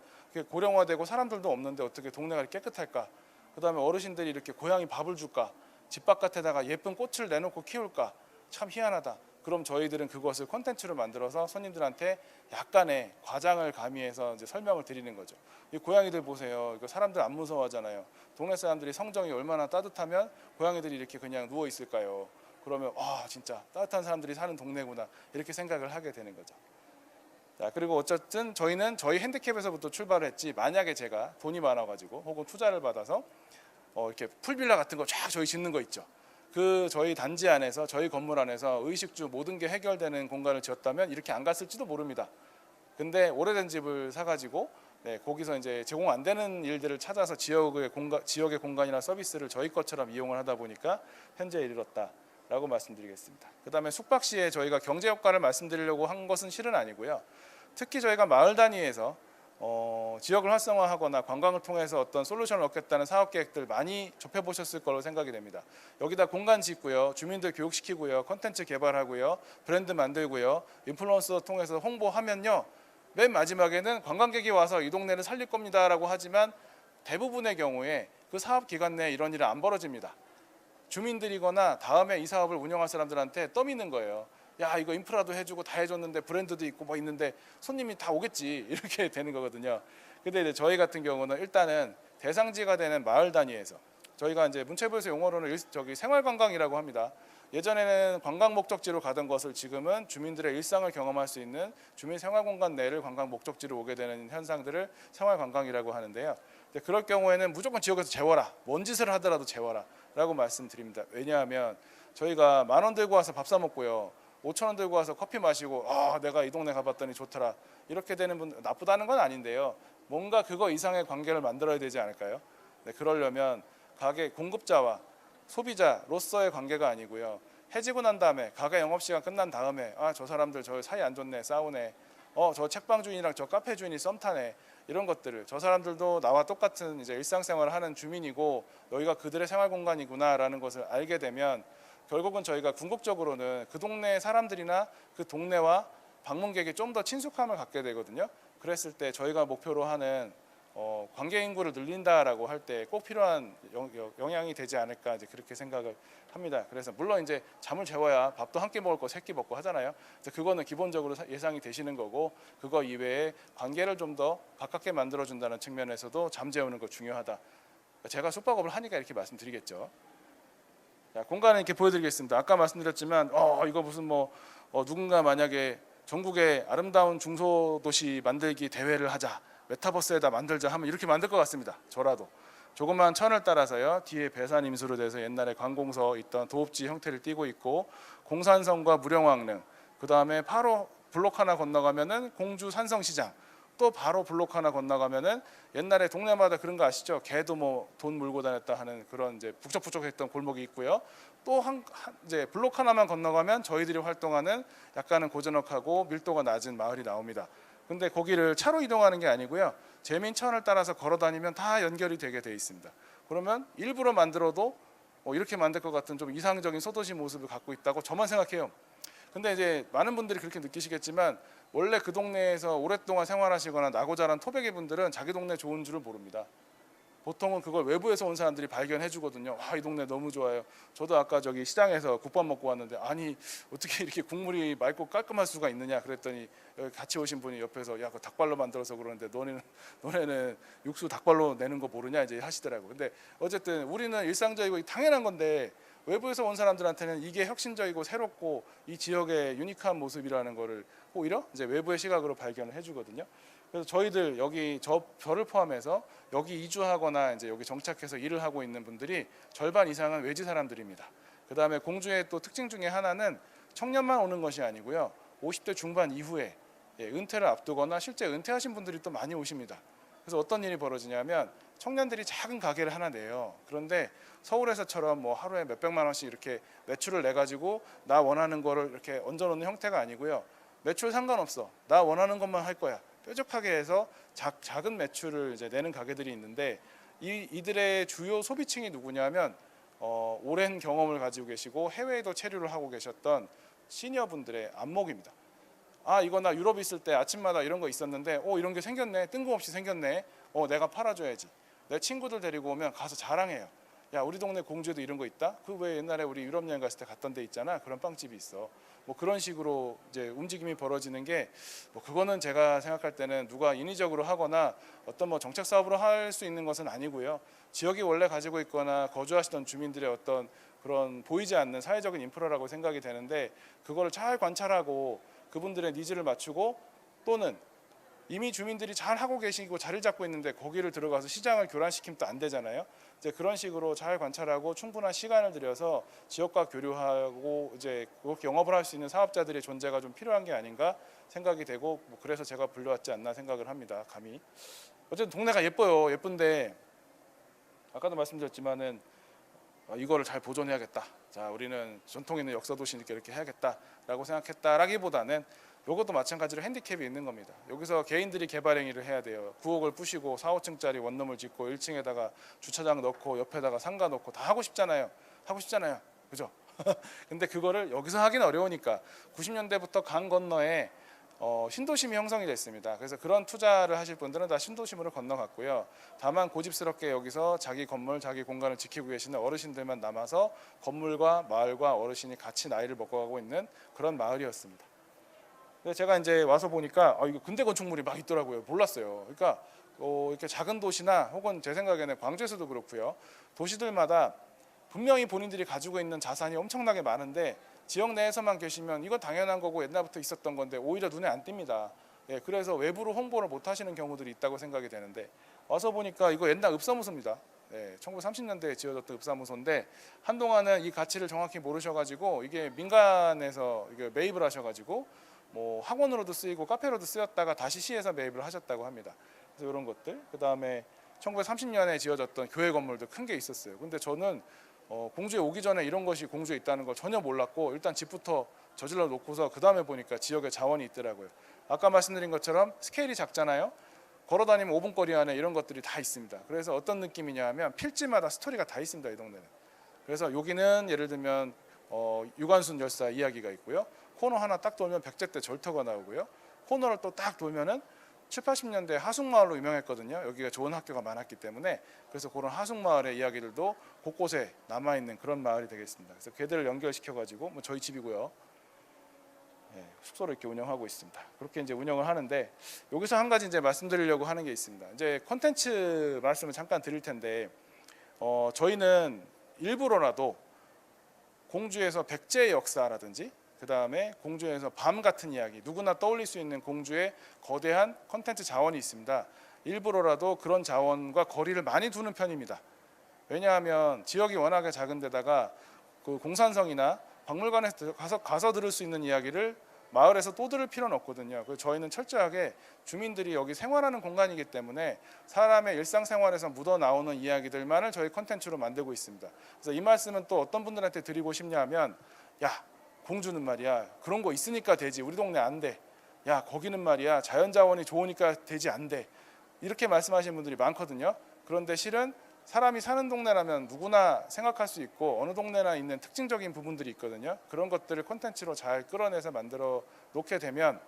고령화되고 사람들도 없는데 어떻게 동네가 깨끗할까? 그다음에 어르신들이 이렇게 고양이 밥을 줄까? 집 바깥에다가 예쁜 꽃을 내놓고 키울까? 참 희한하다. 그럼 저희들은 그것을 콘텐츠로 만들어서 손님들한테 약간의 과장을 가미해서 이제 설명을 드리는 거죠. 이 고양이들 보세요. 이거 사람들 안 무서워하잖아요. 동네 사람들이 성정이 얼마나 따뜻하면 고양이들이 이렇게 그냥 누워 있을까요? 그러면 진짜 따뜻한 사람들이 사는 동네구나 이렇게 생각을 하게 되는 거죠. 자, 그리고 어쨌든 저희는 저희 핸디캡에서부터 출발을 했지 만약에 제가 돈이 많아가지고 혹은 투자를 받아서 이렇게 풀빌라 같은 거 쫙 저희 짓는 거 있죠. 그 저희 단지 안에서 저희 건물 안에서 의식주 모든 게 해결되는 공간을 지었다면 이렇게 안 갔을지도 모릅니다. 근데 오래된 집을 사가지고 거기서 이제 제공 안 되는 일들을 찾아서 지역의 공간이나 서비스를 저희 것처럼 이용을 하다 보니까 현재에 이르렀다라고 말씀드리겠습니다. 그다음에 숙박시에 저희가 경제 효과를 말씀드리려고 한 것은 실은 아니고요. 특히 저희가 마을 단위에서 지역을 활성화하거나 관광을 통해서 어떤 솔루션을 얻겠다는 사업 계획들 많이 접해보셨을 거로 생각이 됩니다. 여기다 공간 짓고요, 주민들 교육시키고요, 콘텐츠 개발하고요, 브랜드 만들고요, 인플루언서 통해서 홍보하면요, 맨 마지막에는 관광객이 와서 이 동네를 살릴 겁니다라고 하지만 대부분의 경우에 그 사업 기간 내에 이런 일은 안 벌어집니다. 주민들이거나 다음에 이 사업을 운영할 사람들한테 떠미는 거예요. 야 이거 인프라도 해주고 다 해줬는데 브랜드도 있고 뭐 있는데 손님이 다 오겠지 이렇게 되는 거거든요. 근데 이제 저희 같은 경우는 일단은 대상지가 되는 마을 단위에서 저희가 이제 문체부에서 용어로는 생활관광이라고 합니다. 예전에는 관광 목적지로 가던 것을 지금은 주민들의 일상을 경험할 수 있는 주민 생활공간 내를 관광 목적지로 오게 되는 현상들을 생활관광이라고 하는데요. 그럴 경우에는 무조건 지역에서 재워라, 뭔 짓을 하더라도 재워라라고 말씀드립니다. 왜냐하면 저희가 10,000원 들고 와서 밥 사 먹고요, 5,000원 들고 와서 커피 마시고 내가 이 동네 가봤더니 좋더라 이렇게 되는 분 나쁘다는 건 아닌데요. 뭔가 그거 이상의 관계를 만들어야 되지 않을까요? 그러려면 가게 공급자와 소비자로서의 관계가 아니고요. 해지고 난 다음에 가게 영업시간 끝난 다음에 저 사람들 저 사이 안 좋네, 싸우네, 저 책방 주인이랑 저 카페 주인이 썸 타네, 이런 것들을 저 사람들도 나와 똑같은 이제 일상생활을 하는 주민이고 너희가 그들의 생활 공간이구나라는 것을 알게 되면 결국은 저희가 궁극적으로는 그 동네 사람들이나 그 동네와 방문객이 좀 더 친숙함을 갖게 되거든요. 그랬을 때 저희가 목표로 하는 관계 인구를 늘린다라고 할 때 꼭 필요한 영향이 되지 않을까 이제 그렇게 생각을 합니다. 그래서 물론 이제 잠을 재워야 밥도 한 끼 먹을 거 세 끼 먹고 하잖아요. 그래서 그거는 기본적으로 예상이 되시는 거고, 그거 이외에 관계를 좀 더 가깝게 만들어 준다는 측면에서도 잠 재우는 거 중요하다. 제가 숙박업을 하니까 이렇게 말씀드리겠죠. 자, 공간을 이렇게 보여드리겠습니다. 아까 말씀드렸지만 이거 무슨 누군가 만약에 전국의 아름다운 중소도시 만들기 대회를 하자, 메타버스에다 만들자 하면 이렇게 만들 것 같습니다. 저라도 조그만 천을 따라서요, 뒤에 배산 임수로 돼서 옛날에 관공서 있던 도읍지 형태를 띠고 있고, 공산성과 무령왕릉, 그 다음에 바로 블록 하나 건너가면은 공주 산성시장, 또 바로 블록 하나 건너가면은 옛날에 동네마다 그런 거 아시죠? 개도 돈 물고 다녔다 하는 그런 이제 북적북적했던 골목이 있고요. 또 이제 블록 하나만 건너가면 저희들이 활동하는 약간은 고즈넉하고 밀도가 낮은 마을이 나옵니다. 근데 거기를 차로 이동하는 게 아니고요, 제민천을 따라서 걸어 다니면 다 연결이 되게 돼 있습니다. 그러면 일부러 만들어도 이렇게 만들 것 같은 좀 이상적인 소도시 모습을 갖고 있다고 저만 생각해요. 근데 이제 많은 분들이 그렇게 느끼시겠지만 원래 그 동네에서 오랫동안 생활하시거나 나고 자란 토백이 분들은 자기 동네 좋은 줄을 모릅니다. 보통은 그걸 외부에서 온 사람들이 발견해 주거든요. 이 동네 너무 좋아요. 저도 아까 저기 시장에서 국밥 먹고 왔는데 아니 어떻게 이렇게 국물이 맑고 깔끔할 수가 있느냐 그랬더니 여기 같이 오신 분이 옆에서 그 닭발로 만들어서 그러는데 너네는 육수 닭발로 내는 거 모르냐 이제 하시더라고. 근데 어쨌든 우리는 일상적이고 당연한 건데 외부에서 온 사람들한테는 이게 혁신적이고 새롭고 이 지역의 유니크한 모습이라는 거를 오히려 이제 외부의 시각으로 발견을 해주거든요. 그래서 저희들 여기 저를 포함해서 여기 이주하거나 이제 여기 정착해서 일을 하고 있는 분들이 절반 이상은 외지 사람들입니다. 그 다음에 공주의 또 특징 중에 하나는 청년만 오는 것이 아니고요, 50대 중반 이후에 은퇴를 앞두거나 실제 은퇴하신 분들이 또 많이 오십니다. 그래서 어떤 일이 벌어지냐면 청년들이 작은 가게를 하나 내요. 그런데 서울에서처럼 하루에 몇백만 원씩 이렇게 매출을 내 가지고 나 원하는 거를 이렇게 얹어놓는 형태가 아니고요, 매출 상관없어, 나 원하는 것만 할 거야, 뾰족하게 해서 작은 매출을 이제 내는 가게들이 있는데 이들의 주요 소비층이 누구냐면 오랜 경험을 가지고 계시고 해외에도 체류를 하고 계셨던 시니어분들의 안목입니다. 이거 나 유럽 있을 때 아침마다 이런 거 있었는데 이런 게 생겼네, 뜬금없이 생겼네, 내가 팔아줘야지. 내 친구들 데리고 오면 가서 자랑해요. 야, 우리 동네 공주에도 이런 거 있다? 그 왜 옛날에 우리 유럽 여행 갔을 때 갔던 데 있잖아, 그런 빵집이 있어. 그런 식으로 이제 움직임이 벌어지는 게 그거는 제가 생각할 때는 누가 인위적으로 하거나 어떤 정책 사업으로 할 수 있는 것은 아니고요, 지역이 원래 가지고 있거나 거주하시던 주민들의 어떤 그런 보이지 않는 사회적인 인프라라고 생각이 되는데, 그거를 잘 관찰하고 그분들의 니즈를 맞추고, 또는 이미 주민들이 잘 하고 계시고 자리를 잡고 있는데 거기를 들어가서 시장을 교란시키면 또 안 되잖아요. 이제 그런 식으로 잘 관찰하고 충분한 시간을 들여서 지역과 교류하고 이제 그렇게 영업을 할 수 있는 사업자들의 존재가 좀 필요한 게 아닌가 생각이 되고, 그래서 제가 불려왔지 않나 생각을 합니다. 감히. 어쨌든 동네가 예뻐요. 예쁜데 아까도 말씀드렸지만은 이거를 잘 보존해야겠다. 자, 우리는 전통 있는 역사 도시니까 이렇게 해야겠다라고 생각했다라기보다는 이것도 마찬가지로 핸디캡이 있는 겁니다. 여기서 개인들이 개발 행위를 해야 돼요. 9억을 부시고 4, 5층짜리 원룸을 짓고 1층에다가 주차장 넣고 옆에다가 상가 넣고 다 하고 싶잖아요. 그죠? 근데 그거를 여기서 하기는 어려우니까 90년대부터 강 건너에 신도심이 형성이 됐습니다. 그래서 그런 투자를 하실 분들은 다 신도심으로 건너갔고요. 다만 고집스럽게 여기서 자기 건물, 자기 공간을 지키고 계시는 어르신들만 남아서 건물과 마을과 어르신이 같이 나이를 먹어가고 있는 그런 마을이었습니다. 그래서 제가 이제 와서 보니까 이거 근대 건축물이 막 있더라고요. 몰랐어요. 그러니까 이렇게 작은 도시나 혹은 제 생각에는 광주에서도 그렇고요. 도시들마다 분명히 본인들이 가지고 있는 자산이 엄청나게 많은데 지역 내에서만 계시면 이건 당연한 거고 옛날부터 있었던 건데 오히려 눈에 안 띕니다. 예, 그래서 외부로 홍보를 못 하시는 경우들이 있다고 생각이 되는데 와서 보니까 이거 옛날 읍사무소입니다. 예, 1930년대에 지어졌던 읍사무소인데 한동안은 이 가치를 정확히 모르셔가지고 이게 민간에서 이게 매입을 하셔가지고 뭐 학원으로도 쓰이고 카페로도 쓰였다가 다시 시에서 매입을 하셨다고 합니다. 그래서 이런 것들, 그 다음에 1930년에 지어졌던 교회 건물도 큰 게 있었어요. 근데 저는 공주에 오기 전에 이런 것이 공주에 있다는 걸 전혀 몰랐고 일단 집부터 저질러 놓고서 그 다음에 보니까 지역에 자원이 있더라고요. 아까 말씀드린 것처럼 스케일이 작잖아요. 걸어다니면 5분 거리 안에 이런 것들이 다 있습니다. 그래서 어떤 느낌이냐 하면 필지마다 스토리가 다 있습니다. 이 동네는. 그래서 여기는 예를 들면 유관순 열사 이야기가 있고요. 코너 하나 딱 돌면 백제때 절터가 나오고요. 코너를 또 딱 돌면은 7, 80년대 하숙마을로 유명했거든요. 여기가 좋은 학교가 많았기 때문에. 그래서 그런 하숙마을의 이야기들도 곳곳에 남아있는 그런 마을이 되겠습니다. 그래서 걔들을 연결시켜가지고 뭐 저희 집이고요. 예, 숙소를 이렇게 운영하고 있습니다. 그렇게 이제 운영을 하는데 여기서 한 가지 이제 말씀드리려고 하는 게 있습니다. 이제 콘텐츠 말씀을 잠깐 드릴 텐데 저희는 일부러라도 공주에서 백제의 역사라든지 그 다음에 공주에서 밤 같은 이야기, 누구나 떠올릴 수 있는 공주의 거대한 콘텐츠 자원이 있습니다. 일부러라도 그런 자원과 거리를 많이 두는 편입니다. 왜냐하면 지역이 워낙에 작은데다가 그 공산성이나 박물관에 가서 들을 수 있는 이야기를 마을에서 또 들을 필요는 없거든요. 그래서 저희는 철저하게 주민들이 여기 생활하는 공간이기 때문에 사람의 일상생활에서 묻어나오는 이야기들만을 저희 콘텐츠로 만들고 있습니다. 그래서 이 말씀은 또 어떤 분들한테 드리고 싶냐면 야, 공주는 말이야 그런 거 있으니까 되지 우리 동네 안 돼. 야, 거기는 말이야 자연자원이 좋으니까 되지 안 돼. 이렇게 말씀하시는 분들이 많거든요. 그런데 실은 사람이 사는 동네라면 누구나 생각할 수 있고 어느 동네나 있는 특징적인 부분들이 있거든요. 그런 것들을 콘텐츠로 잘 끌어내서 만들어 놓게 되면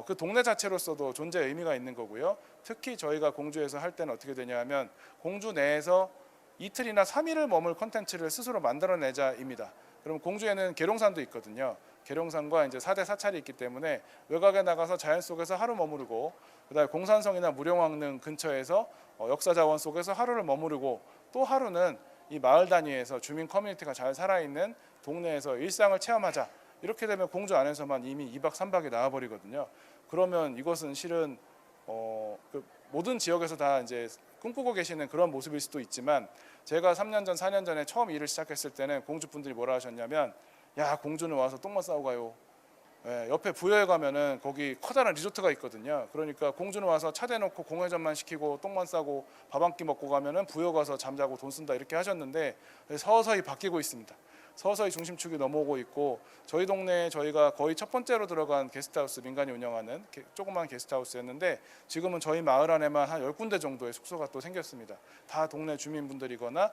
그 동네 자체로서도 존재 의미가 있는 거고요. 특히 저희가 공주에서 할 때는 어떻게 되냐면 공주 내에서 이틀이나 3일을 머물 콘텐츠를 스스로 만들어내자입니다. 그럼 공주에는 계룡산도 있거든요. 계룡산과 이제 4대 사찰이 있기 때문에 외곽에 나가서 자연 속에서 하루 머무르고 그다음에 공산성이나 무령왕릉 근처에서 역사자원 속에서 하루를 머무르고 또 하루는 이 마을 단위에서 주민 커뮤니티가 잘 살아있는 동네에서 일상을 체험하자. 이렇게 되면 공주 안에서만 이미 2박 3박이 나와버리거든요. 그러면 이것은 실은 그 모든 지역에서 다 이제 꿈꾸고 계시는 그런 모습일 수도 있지만 제가 3년 전, 4년 전에 처음 일을 시작했을 때는 공주분들이 뭐라 하셨냐면 야, 공주는 와서 똥만 싸고 가요. 예, 옆에 부여에 가면은 거기 커다란 리조트가 있거든요. 그러니까 공주는 와서 차 대놓고 공회전만 시키고 똥만 싸고 밥 한 끼 먹고 가면은 부여 가서 잠자고 돈 쓴다 이렇게 하셨는데 서서히 바뀌고 있습니다. 서서히 중심축이 넘어오고 있고 저희 동네에 저희가 거의 첫 번째로 들어간 게스트하우스 민간이 운영하는 조그만 게스트하우스였는데 지금은 저희 마을 안에만 한 10군데 정도의 숙소가 또 생겼습니다. 다 동네 주민분들이거나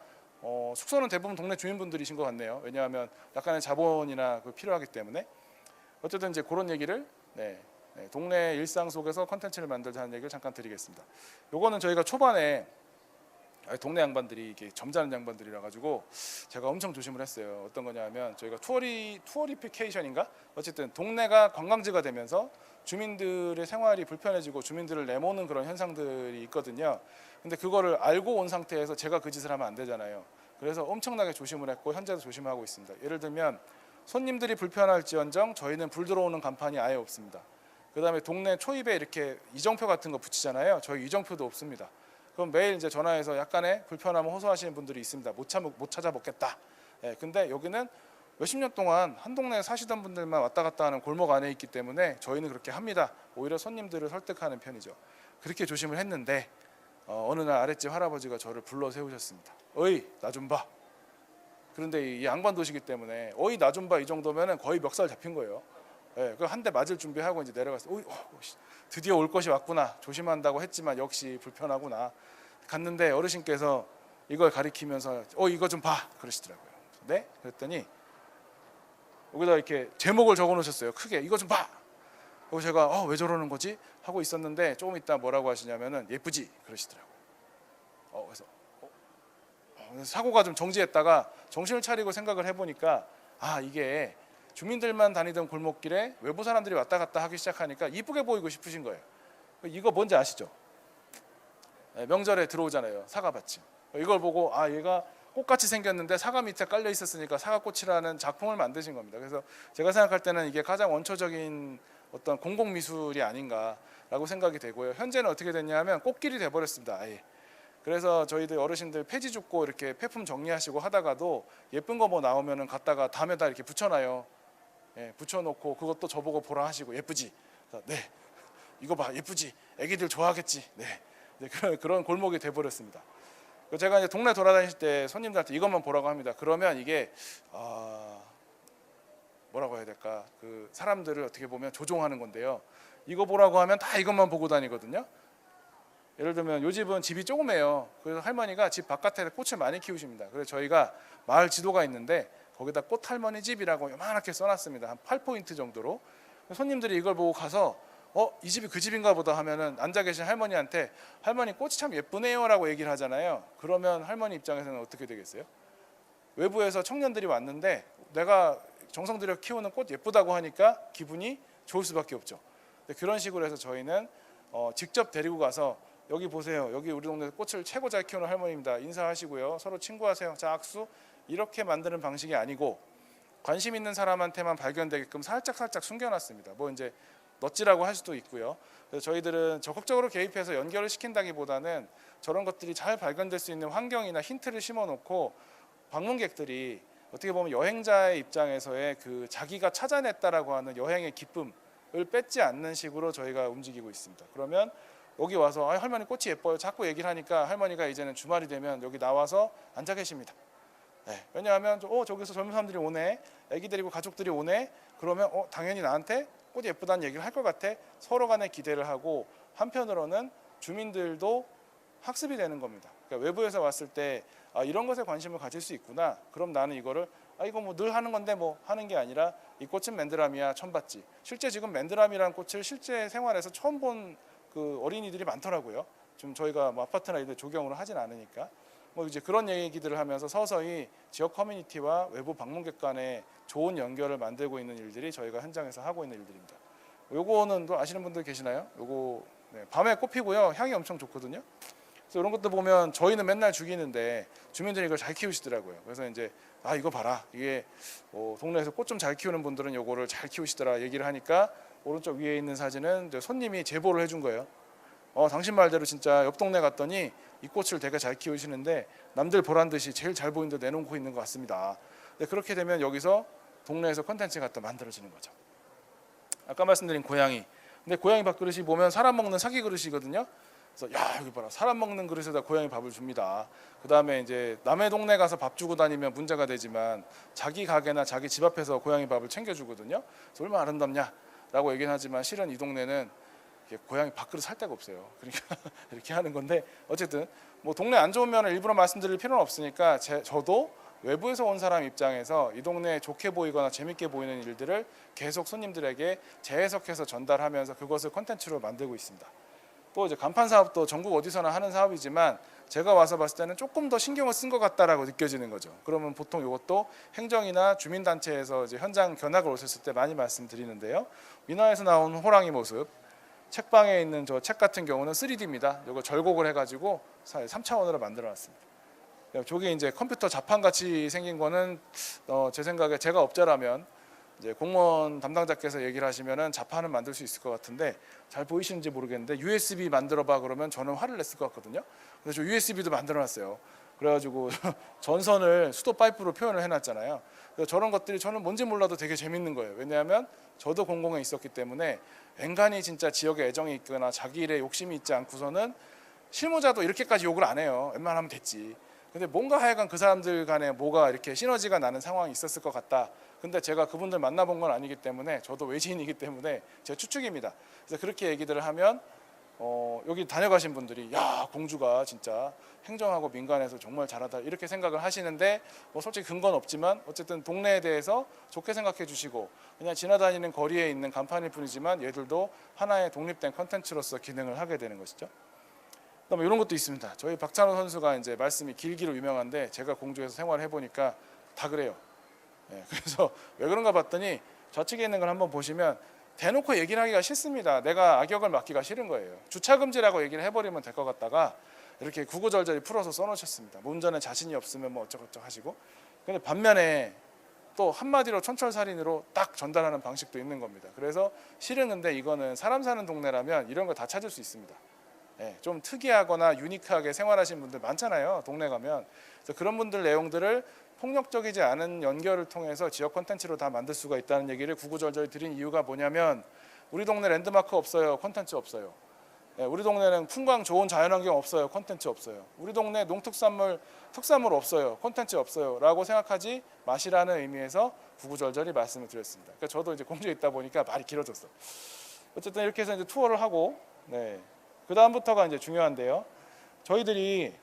숙소는 대부분 동네 주민분들이신 것 같네요. 왜냐하면 약간의 자본이나 필요하기 때문에 어쨌든 이제 그런 얘기를 동네 일상 속에서 컨텐츠를 만들자는 얘기를 잠깐 드리겠습니다. 요거는 저희가 초반에 동네 양반들이 이게 점잖은 양반들이라 가지고 제가 엄청 조심을 했어요. 어떤 거냐면 저희가 투어리피케이션인가? 어쨌든 동네가 관광지가 되면서 주민들의 생활이 불편해지고 주민들을 내모는 그런 현상들이 있거든요. 근데 그거를 알고 온 상태에서 제가 그 짓을 하면 안 되잖아요. 그래서 엄청나게 조심을 했고 현재도 조심하고 있습니다. 예를 들면 손님들이 불편할지언정 저희는 불 들어오는 간판이 아예 없습니다. 그 다음에 동네 초입에 이렇게 이정표 같은 거 붙이잖아요. 저희 이정표도 없습니다. 그럼 매일 이제 전화해서 약간의 불편함을 호소하시는 분들이 있습니다. 못 찾아 먹겠다. 근데 여기는 몇십 년 동안 한 동네에 사시던 분들만 왔다 갔다 하는 골목 안에 있기 때문에 저희는 그렇게 합니다. 오히려 손님들을 설득하는 편이죠. 그렇게 조심을 했는데 어느 날 아랫집 할아버지가 저를 불러 세우셨습니다. 어이, 나 좀 봐. 그런데 이 양반 도시기 때문에 어이, 나 좀 봐 이 정도면은 거의 멱살 잡힌 거예요. 그 한 대 맞을 준비하고 이제 내려갔어요. 드디어 올 것이 왔구나. 조심한다고 했지만 역시 불편하구나. 갔는데 어르신께서 이걸 가리키면서 이거 좀 봐 그러시더라고요. 네? 그랬더니 여기다 이렇게 제목을 적어 놓으셨어요. 크게 이거 좀 봐. 그리고 제가 왜 저러는 거지? 하고 있었는데 조금 있다 뭐라고 하시냐면은 예쁘지? 그러시더라고요. 그래서 사고가 좀 정지했다가 정신을 차리고 생각을 해보니까 이게 주민들만 다니던 골목길에 외부 사람들이 왔다 갔다 하기 시작하니까 이쁘게 보이고 싶으신 거예요. 이거 뭔지 아시죠? 명절에 들어오잖아요. 사과받침. 이걸 보고 아 얘가 꽃같이 생겼는데 사과 밑에 깔려 있었으니까 사과꽃이라는 작품을 만드신 겁니다. 그래서 제가 생각할 때는 이게 가장 원초적인 어떤 공공미술이 아닌가라고 생각이 되고요. 현재는 어떻게 됐냐면 꽃길이 돼버렸습니다. 아예. 그래서 저희들 어르신들 폐지 줍고 이렇게 폐품 정리하시고 하다가도 예쁜 거 뭐 나오면은 갖다가 담에다 이렇게 붙여놔요. 예, 붙여놓고 그것도 저보고 보라 하시고 예쁘지? 네. 이거 봐 예쁘지? 애기들 좋아하겠지? 네. 그런 골목이 돼버렸습니다. 제가 이제 동네 돌아다닐 때 손님들한테 이것만 보라고 합니다. 그러면 이게 뭐라고 해야 될까? 그 사람들을 어떻게 보면 조종하는 건데요. 이거 보라고 하면 다 이것만 보고 다니거든요. 예를 들면 요 집은 집이 조그매요. 그래서 할머니가 집 바깥에 꽃을 많이 키우십니다. 그래서 저희가 마을 지도가 있는데 거기다 꽃 할머니 집이라고 요만하게 써놨습니다. 한 8포인트 정도로. 손님들이 이걸 보고 가서 이 집이 그 집인가 보다 하면은 앉아 계신 할머니한테 할머니 꽃이 참 예쁘네요 라고 얘기를 하잖아요. 그러면 할머니 입장에서는 어떻게 되겠어요? 외부에서 청년들이 왔는데 내가 정성 들여 키우는 꽃 예쁘다고 하니까 기분이 좋을 수밖에 없죠. 그런 식으로 해서 저희는 직접 데리고 가서 여기 보세요. 여기 우리 동네 꽃을 최고 잘 키우는 할머니입니다. 인사하시고요. 서로 친구하세요. 자 악수. 이렇게 만드는 방식이 아니고 관심 있는 사람한테만 발견되게끔 살짝 숨겨놨습니다. 뭐 이제 넛지라고 할 수도 있고요. 그래서 저희들은 적극적으로 개입해서 연결을 시킨다기보다는 저런 것들이 잘 발견될 수 있는 환경이나 힌트를 심어놓고 방문객들이 어떻게 보면 여행자의 입장에서의 그 자기가 찾아냈다라고 하는 여행의 기쁨을 뺏지 않는 식으로 저희가 움직이고 있습니다. 그러면 여기 와서 할머니 꽃이 예뻐요. 자꾸 얘기를 하니까 할머니가 이제는 주말이 되면 여기 나와서 앉아 계십니다. 네, 왜냐하면 저기서 젊은 사람들이 오네, 애기 데리고 가족들이 오네. 그러면 당연히 나한테 꽃이 예쁘다는 얘기를 할 것 같아. 서로 간에 기대를 하고 한편으로는 주민들도 학습이 되는 겁니다. 그러니까 외부에서 왔을 때 이런 것에 관심을 가질 수 있구나. 그럼 나는 이거를 이거 뭐 늘 하는 건데 뭐 하는 게 아니라 이 꽃은 맨드라미야 처음 봤지. 실제 지금 맨드라미라는 꽃을 실제 생활에서 처음 본 그 어린이들이 많더라고요. 좀 저희가 뭐 아파트나 이런 데 조경으로 하진 않으니까. 뭐 이제 그런 얘기들을 하면서 서서히 지역 커뮤니티와 외부 방문객 간의 좋은 연결을 만들고 있는 일들이 저희가 현장에서 하고 있는 일들입니다. 요거는 또 아시는 분들 계시나요? 요거 밤에 꽃 피고요. 향이 엄청 좋거든요. 그래서 이런 것도 보면 저희는 맨날 죽이는데 주민들이 이걸 잘 키우시더라고요. 그래서 이제 이거 봐라. 이게 동네에서 꽃 좀 잘 키우는 분들은 요거를 잘 키우시더라 얘기를 하니까 오른쪽 위에 있는 사진은 이제 손님이 제보를 해준 거예요. 당신 말대로 진짜 옆 동네 갔더니 이 꽃을 되게 잘 키우시는데 남들 보란 듯이 제일 잘 보이는 데 내놓고 있는 것 같습니다. 근데 그렇게 되면 여기서 동네에서 컨텐츠가 또 만들어지는 거죠. 아까 말씀드린 고양이. 근데 고양이 밥그릇이 보면 사람 먹는 사기 그릇이거든요. 그래서 여기 봐라. 사람 먹는 그릇에다 고양이 밥을 줍니다. 그다음에 이제 남의 동네 가서 밥 주고 다니면 문제가 되지만 자기 가게나 자기 집 앞에서 고양이 밥을 챙겨주거든요. 그래서 얼마나 아름답냐라고 얘기는 하지만 실은 이 동네는 고양이 밥그릇 살 데가 없어요. 그러니까 이렇게 하는 건데 어쨌든 뭐 동네 안 좋은 면을 일부러 말씀드릴 필요는 없으니까 저도 외부에서 온 사람 입장에서 이 동네에 좋게 보이거나 재밌게 보이는 일들을 계속 손님들에게 재해석해서 전달하면서 그것을 콘텐츠로 만들고 있습니다. 또 이제 간판 사업도 전국 어디서나 하는 사업이지만 제가 와서 봤을 때는 조금 더 신경을 쓴 것 같다라고 느껴지는 거죠. 그러면 보통 이것도 행정이나 주민단체에서 이제 현장 견학을 오셨을 때 많이 말씀드리는데요. 민화에서 나온 호랑이 모습, 책방에 있는 저 책 같은 경우는 3D입니다. 이거 절곡을 해가지고 3차원으로 만들어놨습니다. 저게 이제 컴퓨터 자판 같이 생긴 거는 제 생각에 제가 업자라면 이제 공무원 담당자께서 얘기를 하시면은 자판은 만들 수 있을 것 같은데 잘 보이시는지 모르겠는데 USB 만들어봐 그러면 저는 화를 냈을 것 같거든요. 그래서 저 USB도 만들어놨어요. 그래가지고 전선을 수도 파이프로 표현을 해놨잖아요. 그래서 저런 것들이 저는 뭔지 몰라도 되게 재밌는 거예요. 왜냐하면 저도 공공에 있었기 때문에 앵간히 진짜 지역에 애정이 있거나 자기 일에 욕심이 있지 않고서는 실무자도 이렇게까지 욕을 안 해요. 웬만하면 됐지. 근데 뭔가 하여간 그 사람들 간에 뭐가 이렇게 시너지가 나는 상황이 있었을 것 같다. 근데 제가 그분들 만나본 건 아니기 때문에 저도 외지인이기 때문에 제 추측입니다. 그래서 그렇게 얘기들을 하면 여기 다녀가신 분들이 야 공주가 진짜 행정하고 민간에서 정말 잘하다 이렇게 생각을 하시는데 뭐 솔직히 근거는 없지만 어쨌든 동네에 대해서 좋게 생각해 주시고 그냥 지나다니는 거리에 있는 간판일 뿐이지만 얘들도 하나의 독립된 컨텐츠로서 기능을 하게 되는 것이죠. 그다음에 이런 것도 있습니다. 저희 박찬호 선수가 이제 말씀이 길기로 유명한데 제가 공주에서 생활을 해보니까 다 그래요. 그래서 왜 그런가 봤더니 좌측에 있는 걸 한번 보시면 대놓고 얘기를 하기가 싫습니다. 내가 악역을 맡기가 싫은 거예요. 주차금지라고 얘기를 해버리면 될 것 같다가 이렇게 구구절절히 풀어서 써놓으셨습니다. 운전에 자신이 없으면 뭐 어쩌고저쩌고 하시고. 근데 반면에 또 한마디로 촌철살인으로 딱 전달하는 방식도 있는 겁니다. 그래서 실은 근데 이거는 사람 사는 동네라면 이런 거 다 찾을 수 있습니다. 좀 특이하거나 유니크하게 생활하시는 분들 많잖아요. 동네 가면. 그래서 그런 분들 내용들을 폭력적이지 않은 연결을 통해서 지역 콘텐츠로 다 만들 수가 있다는 얘기를 구구절절 드린 이유가 뭐냐면 우리 동네 랜드마크 없어요. 콘텐츠 없어요. 우리 동네는 풍광 좋은 자연환경 없어요. 콘텐츠 없어요. 우리 동네 농특산물, 특산물 없어요. 콘텐츠 없어요. 라고 생각하지 마시라는 의미에서 구구절절히 말씀을 드렸습니다. 그러니까 저도 이제 공주에 있다 보니까 말이 길어졌어요. 어쨌든 이렇게 해서 이제 투어를 하고, 그 다음부터가 이제 중요한데요. 저희들이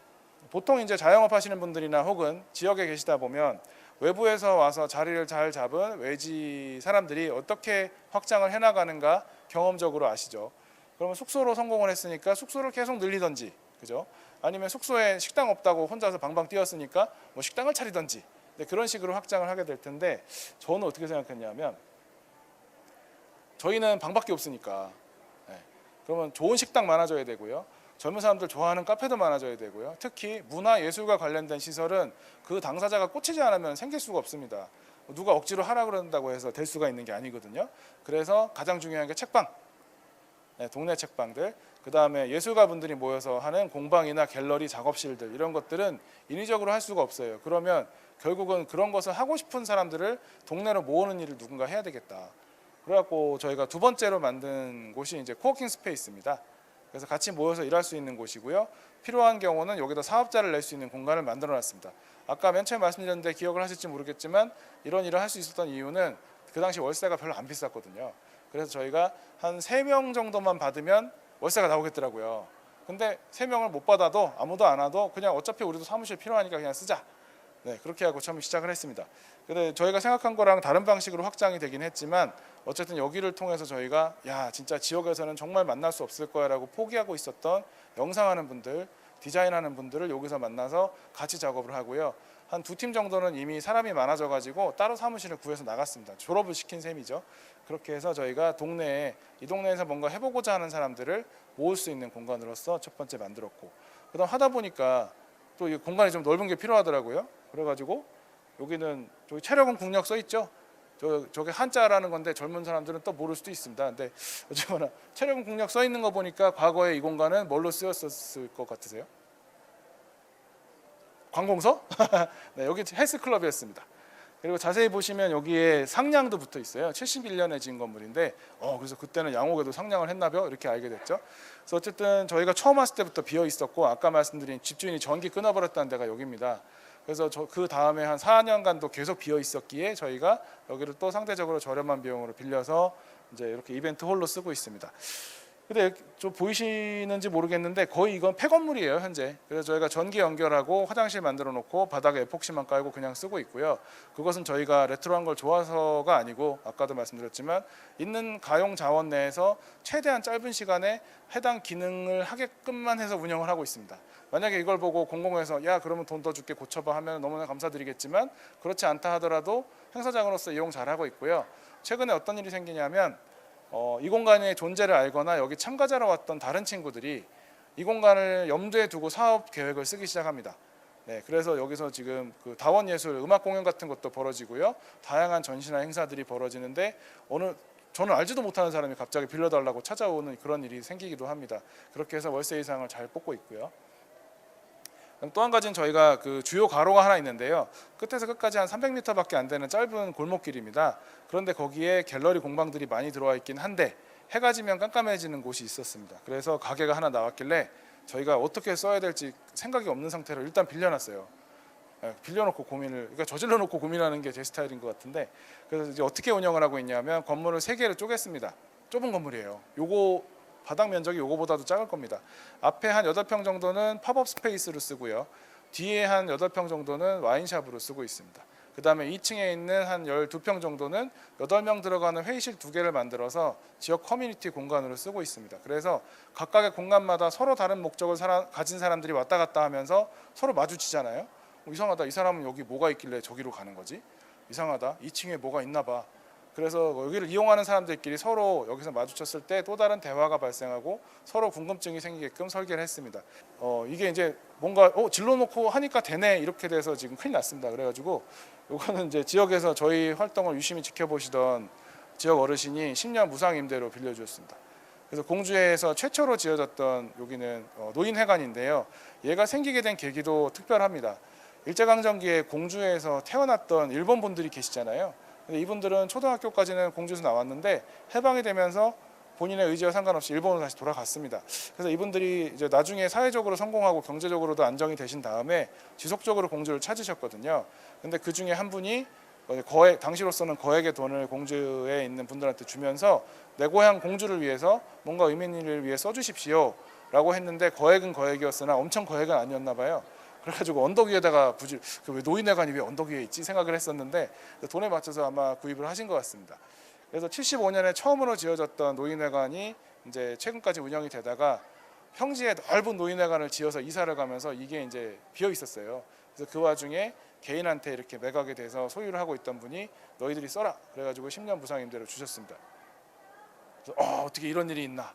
보통 이제 자영업 하시는 분들이나 혹은 지역에 계시다 보면 외부에서 와서 자리를 잘 잡은 외지 사람들이 어떻게 확장을 해나가는가 경험적으로 아시죠. 그러면 숙소로 성공을 했으니까 숙소를 계속 늘리던지, 그죠? 아니면 숙소에 식당 없다고 혼자서 방방 뛰었으니까 뭐 식당을 차리던지, 그런 식으로 확장을 하게 될 텐데 저는 어떻게 생각했냐면 저희는 방밖에 없으니까 그러면 좋은 식당 많아져야 되고요. 젊은 사람들 좋아하는 카페도 많아져야 되고요. 특히 문화 예술과 관련된 시설은 그 당사자가 꽂히지 않으면 생길 수가 없습니다. 누가 억지로 하라 그런다고 해서 될 수가 있는 게 아니거든요. 그래서 가장 중요한 게 책방, 동네 책방들, 그 다음에 예술가 분들이 모여서 하는 공방이나 갤러리, 작업실들, 이런 것들은 인위적으로 할 수가 없어요. 그러면 결국은 그런 것을 하고 싶은 사람들을 동네로 모으는 일을 누군가 해야 되겠다. 그래갖고 저희가 두 번째로 만든 곳이 이제 코워킹 스페이스입니다. 그래서 같이 모여서 일할 수 있는 곳이고요. 필요한 경우는 여기다 사업자를 낼 수 있는 공간을 만들어 놨습니다. 아까 맨 처음에 말씀드렸는데 기억을 하실지 모르겠지만 이런 일을 할 수 있었던 이유는 그 당시 월세가 별로 안 비쌌거든요. 그래서 저희가 한 3명 정도만 받으면 월세가 나오겠더라고요. 근데 3명을 못 받아도 아무도 안 와도 그냥 어차피 우리도 사무실 필요하니까 그냥 쓰자. 그렇게 하고 처음 시작을 했습니다. 근데 저희가 생각한 거랑 다른 방식으로 확장이 되긴 했지만 어쨌든 여기를 통해서 저희가 야 진짜 지역에서는 정말 만날 수 없을 거야 라고 포기하고 있었던 영상하는 분들, 디자인하는 분들을 여기서 만나서 같이 작업을 하고요. 한 2팀 정도는 이미 사람이 많아져 가지고 따로 사무실을 구해서 나갔습니다. 졸업을 시킨 셈이죠. 그렇게 해서 저희가 이 동네에서 뭔가 해보고자 하는 사람들을 모을 수 있는 공간으로서 첫 번째 만들었고, 그다음 하다 보니까 또 이 공간이 좀 넓은 게 필요하더라고요. 그래가지고 여기는 저기 체력은 국력 써 있죠. 저게 한자라는 건데 젊은 사람들은 또 모를 수도 있습니다. 근데 어쨌거나 체력은 국력 써 있는 거 보니까 과거에 이 공간은 뭘로 쓰였을 것 같으세요? 관공서? 여기 헬스클럽이었습니다. 그리고 자세히 보시면 여기에 상량도 붙어 있어요. 71년에 지은 건물인데 그래서 그때는 양옥에도 상량을 했나봐요. 이렇게 알게 됐죠. 그래서 어쨌든 저희가 처음 왔을 때부터 비어 있었고 아까 말씀드린 집주인이 전기 끊어버렸다는 데가 여기입니다. 그래서 그 다음에 한 4년간도 계속 비어 있었기에 저희가 여기를 또 상대적으로 저렴한 비용으로 빌려서 이제 이렇게 이벤트 홀로 쓰고 있습니다. 근데 좀 보이시는지 모르겠는데 거의 이건 폐건물이에요 현재. 그래서 저희가 전기 연결하고 화장실 만들어 놓고 바닥에 에폭시만 깔고 그냥 쓰고 있고요. 그것은 저희가 레트로한 걸 좋아서가 아니고 아까도 말씀드렸지만 있는 가용 자원 내에서 최대한 짧은 시간에 해당 기능을 하게끔만 해서 운영을 하고 있습니다. 만약에 이걸 보고 공공에서 야 그러면 돈 더 줄게 고쳐봐 하면 너무나 감사드리겠지만 그렇지 않다 하더라도 행사장으로서 이용 잘하고 있고요. 최근에 어떤 일이 생기냐면 이 공간의 존재를 알거나 여기 참가자로 왔던 다른 친구들이 이 공간을 염두에 두고 사업 계획을 쓰기 시작합니다. 그래서 여기서 지금 그 다원예술 음악 공연 같은 것도 벌어지고요. 다양한 전시나 행사들이 벌어지는데 저는 알지도 못하는 사람이 갑자기 빌려달라고 찾아오는 그런 일이 생기기도 합니다. 그렇게 해서 월세 이상을 잘 뽑고 있고요. 또 한 가지는 저희가 그 주요 가로가 하나 있는데요. 끝에서 끝까지 한 300m밖에 안 되는 짧은 골목길입니다. 그런데 거기에 갤러리 공방들이 많이 들어와 있긴 한데 해가 지면 깜깜해지는 곳이 있었습니다. 그래서 가게가 하나 나왔길래 저희가 어떻게 써야 될지 생각이 없는 상태로 일단 빌려놨어요. 빌려놓고 그러니까 저질러 놓고 고민하는 게 제 스타일인 것 같은데 그래서 이제 어떻게 운영을 하고 있냐면 건물을 3개를 쪼갰습니다. 좁은 건물이에요. 요거 바닥 면적이 요거보다도 작을 겁니다. 앞에 한 8평 정도는 팝업 스페이스로 쓰고요. 뒤에 한 8평 정도는 와인샵으로 쓰고 있습니다. 그 다음에 2층에 있는 한 12평 정도는 8명 들어가는 회의실 2개를 만들어서 지역 커뮤니티 공간으로 쓰고 있습니다. 그래서 각각의 공간마다 서로 다른 목적을 가진 사람들이 왔다 갔다 하면서 서로 마주치잖아요. 이상하다. 이 사람은 여기 뭐가 있길래 저기로 가는 거지? 이상하다. 2층에 뭐가 있나 봐. 그래서 여기를 이용하는 사람들끼리 서로 여기서 마주쳤을 때 또 다른 대화가 발생하고 서로 궁금증이 생기게끔 설계를 했습니다. 이게 이제 뭔가 질러놓고 하니까 되네 이렇게 돼서 지금 큰일 났습니다. 그래가지고 요거는 이제 지역에서 저희 활동을 유심히 지켜보시던 지역 어르신이 10년 무상 임대로 빌려주었습니다. 그래서 공주에서 최초로 지어졌던 여기는 노인회관인데요. 얘가 생기게 된 계기도 특별합니다. 일제강점기에 공주에서 태어났던 일본 분들이 계시잖아요. 근데 이분들은 초등학교까지는 공주에서 나왔는데 해방이 되면서 본인의 의지와 상관없이 일본으로 다시 돌아갔습니다. 그래서 이분들이 이제 나중에 사회적으로 성공하고 경제적으로도 안정이 되신 다음에 지속적으로 공주를 찾으셨거든요. 근데 그 중에 한 분이 당시로서는 거액의 돈을 공주에 있는 분들한테 주면서 내 고향 공주를 위해서 뭔가 의미 있는 일을 위해 써주십시오 라고 했는데 거액은 거액이었으나 엄청 거액은 아니었나 봐요. 그래가지고 언덕 위에다가 왜 노인회관이 왜 언덕 위에 있지 생각을 했었는데 돈에 맞춰서 아마 구입을 하신 것 같습니다. 그래서 75년에 처음으로 지어졌던 노인회관이 이제 최근까지 운영이 되다가 평지에 넓은 노인회관을 지어서 이사를 가면서 이게 이제 비어 있었어요. 그래서 그 와중에 개인한테 이렇게 매각이 돼서 소유를 하고 있던 분이 너희들이 써라 그래가지고 10년 무상 임대를 주셨습니다. 그래서 어떻게 이런 일이 있나,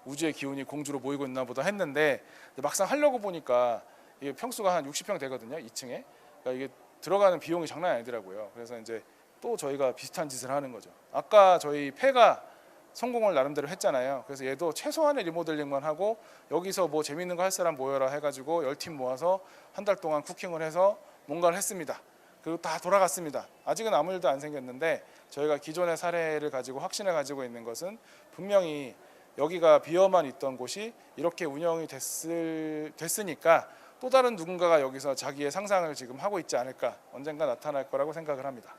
우주의 기운이 공주로 모이고 있나 보다 했는데 막상 하려고 보니까 이게 평수가 한 60평 되거든요. 2층에. 그러니까 이게 들어가는 비용이 장난이 아니더라고요. 그래서 이제 또 저희가 비슷한 짓을 하는 거죠. 아까 저희 폐가 성공을 나름대로 했잖아요. 그래서 얘도 최소한의 리모델링만 하고 여기서 뭐 재밌는 거 할 사람 모여라 해가지고 10팀 모아서 한 달 동안 쿠킹을 해서 뭔가를 했습니다. 그리고 다 돌아갔습니다. 아직은 아무 일도 안 생겼는데 저희가 기존의 사례를 가지고 확신을 가지고 있는 것은 분명히 여기가 비어만 있던 곳이 이렇게 운영이 됐으니까 또 다른 누군가가 여기서 자기의 상상을 지금 하고 있지 않을까, 언젠가 나타날 거라고 생각을 합니다.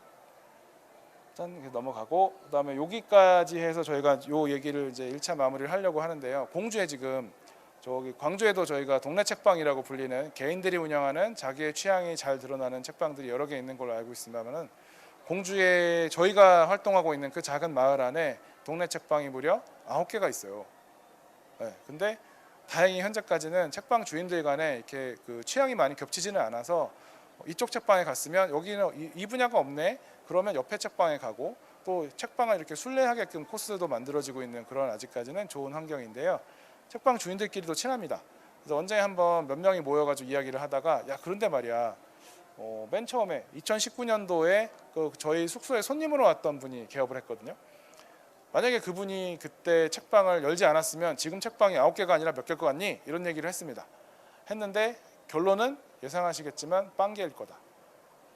일단 넘어가고 그다음에 여기까지 해서 저희가 요 얘기를 이제 1차 마무리를 하려고 하는데요. 공주에 지금 저기 광주에도 저희가 동네 책방이라고 불리는 개인들이 운영하는 자기의 취향이 잘 드러나는 책방들이 여러 개 있는 걸로 알고 있습니다만은 공주에 저희가 활동하고 있는 그 작은 마을 안에 동네 책방이 무려 9개가 있어요. 네, 근데 다행히 현재까지는 책방 주인들 간에 이렇게 그 취향이 많이 겹치지는 않아서 이쪽 책방에 갔으면 여기는 이 분야가 없네. 그러면 옆에 책방에 가고 또 책방을 이렇게 순례하게끔 코스도 만들어지고 있는 그런 아직까지는 좋은 환경인데요. 책방 주인들끼리도 친합니다. 그래서 언제 한번 몇 명이 모여가지고 이야기를 하다가 야 그런데 말이야 맨 처음에 2019년도에 그 저희 숙소에 손님으로 왔던 분이 개업을 했거든요. 만약에 그분이 그때 책방을 열지 않았으면 지금 책방이 9개가 아니라 몇 개일 것 같니? 이런 얘기를 했습니다. 했는데 결론은 예상하시겠지만 빵개일 거다.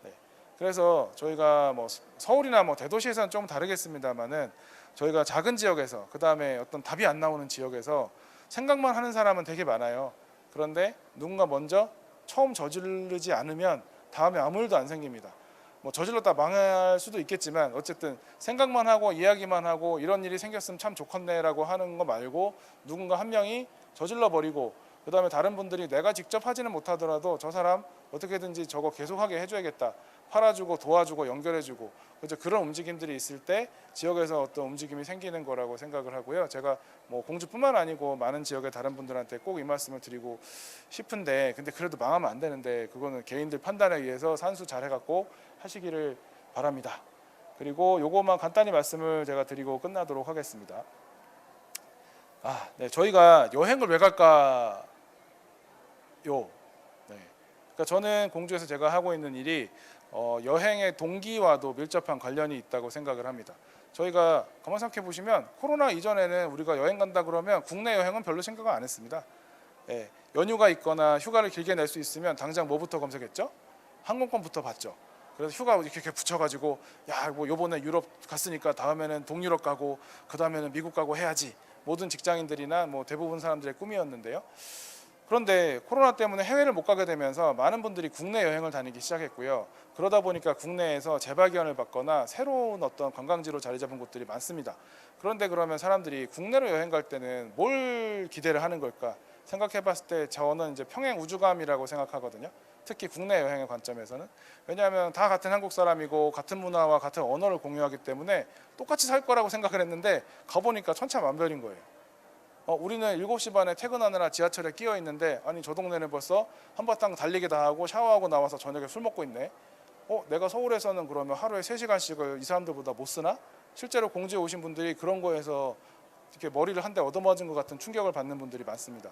네. 그래서 저희가 뭐 서울이나 뭐 대도시에서는 좀 다르겠습니다만은 저희가 작은 지역에서 그 다음에 어떤 답이 안 나오는 지역에서 생각만 하는 사람은 되게 많아요. 그런데 누군가 먼저 처음 저지르지 않으면 다음에 아무 일도 안 생깁니다. 뭐 저질렀다 망할 수도 있겠지만 어쨌든 생각만 하고 이야기만 하고 이런 일이 생겼으면 참 좋겠네라고 하는 거 말고 누군가 한 명이 저질러 버리고 그 다음에 다른 분들이 내가 직접 하지는 못하더라도 저 사람 어떻게든지 저거 계속하게 해줘야겠다, 팔아주고 도와주고 연결해주고 그래서 그런 움직임들이 있을 때 지역에서 어떤 움직임이 생기는 거라고 생각을 하고요. 제가 뭐 공주뿐만 아니고 많은 지역의 다른 분들한테 꼭 이 말씀을 드리고 싶은데 근데 그래도 망하면 안 되는데 그거는 개인들 판단에 의해서 산수 잘 해갖고 하시기를 바랍니다. 그리고 요거만 간단히 말씀을 제가 드리고 끝나도록 하겠습니다. 네, 저희가 여행을 왜 갈까요? 네. 그러니까 저는 공주에서 제가 하고 있는 일이 여행의 동기와도 밀접한 관련이 있다고 생각을 합니다. 저희가 가만 생각해 보시면 코로나 이전에는 우리가 여행 간다 그러면 국내 여행은 별로 생각을 안 했습니다. 네, 연휴가 있거나 휴가를 길게 낼 수 있으면 당장 뭐부터 검색했죠? 항공권부터 봤죠. 그래서 휴가 이렇게 붙여가지고 야 뭐 요번에 유럽 갔으니까 다음에는 동유럽 가고 그 다음에는 미국 가고 해야지. 모든 직장인들이나 뭐 대부분 사람들의 꿈이었는데요. 그런데 코로나 때문에 해외를 못 가게 되면서 많은 분들이 국내 여행을 다니기 시작했고요. 그러다 보니까 국내에서 재발견을 받거나 새로운 어떤 관광지로 자리 잡은 곳들이 많습니다. 그런데 그러면 사람들이 국내로 여행 갈 때는 뭘 기대를 하는 걸까 생각해 봤을 때 저는 이제 평행 우주감이라고 생각하거든요. 특히 국내 여행의 관점에서는. 왜냐하면 다 같은 한국 사람이고 같은 문화와 같은 언어를 공유하기 때문에 똑같이 살 거라고 생각을 했는데 가보니까 천차만별인 거예요. 우리는 7시 반에 퇴근하느라 지하철에 끼어 있는데 아니 저 동네는 벌써 한바탕 달리기 다 하고 샤워하고 나와서 저녁에 술 먹고 있네. 내가 서울에서는 그러면 하루에 3시간씩을 이 사람들보다 못 쓰나? 실제로 공주에 오신 분들이 그런 거에서 이렇게 머리를 한 대 얻어맞은 것 같은 충격을 받는 분들이 많습니다.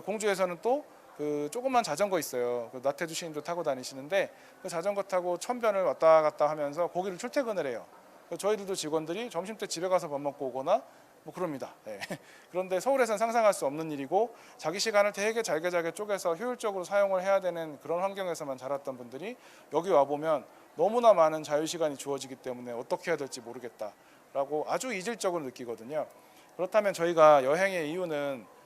공주에서는 또 그 조그만 자전거 있어요. 그 나태주 시인도 타고 다니시는데 그 자전거 타고 천변을 왔다 갔다 하면서 거기를 출퇴근을 해요. 저희들도 직원들이 점심 때 집에 가서 밥 먹고 오거나 뭐 그럽니다. 네. 그런데 서울에서는 상상할 수 없는 일이고 자기 시간을 되게 잘게 쪼개서 효율적으로 사용을 해야 되는 그런 환경에서만 자랐던 분들이 여기 와 보면 너무나 많은 자유 시간이 주어지기 때문에 어떻게 해야 될지 모르겠다라고 아주 이질적으로 느끼거든요. 그렇다면 저희가 여행의 이유는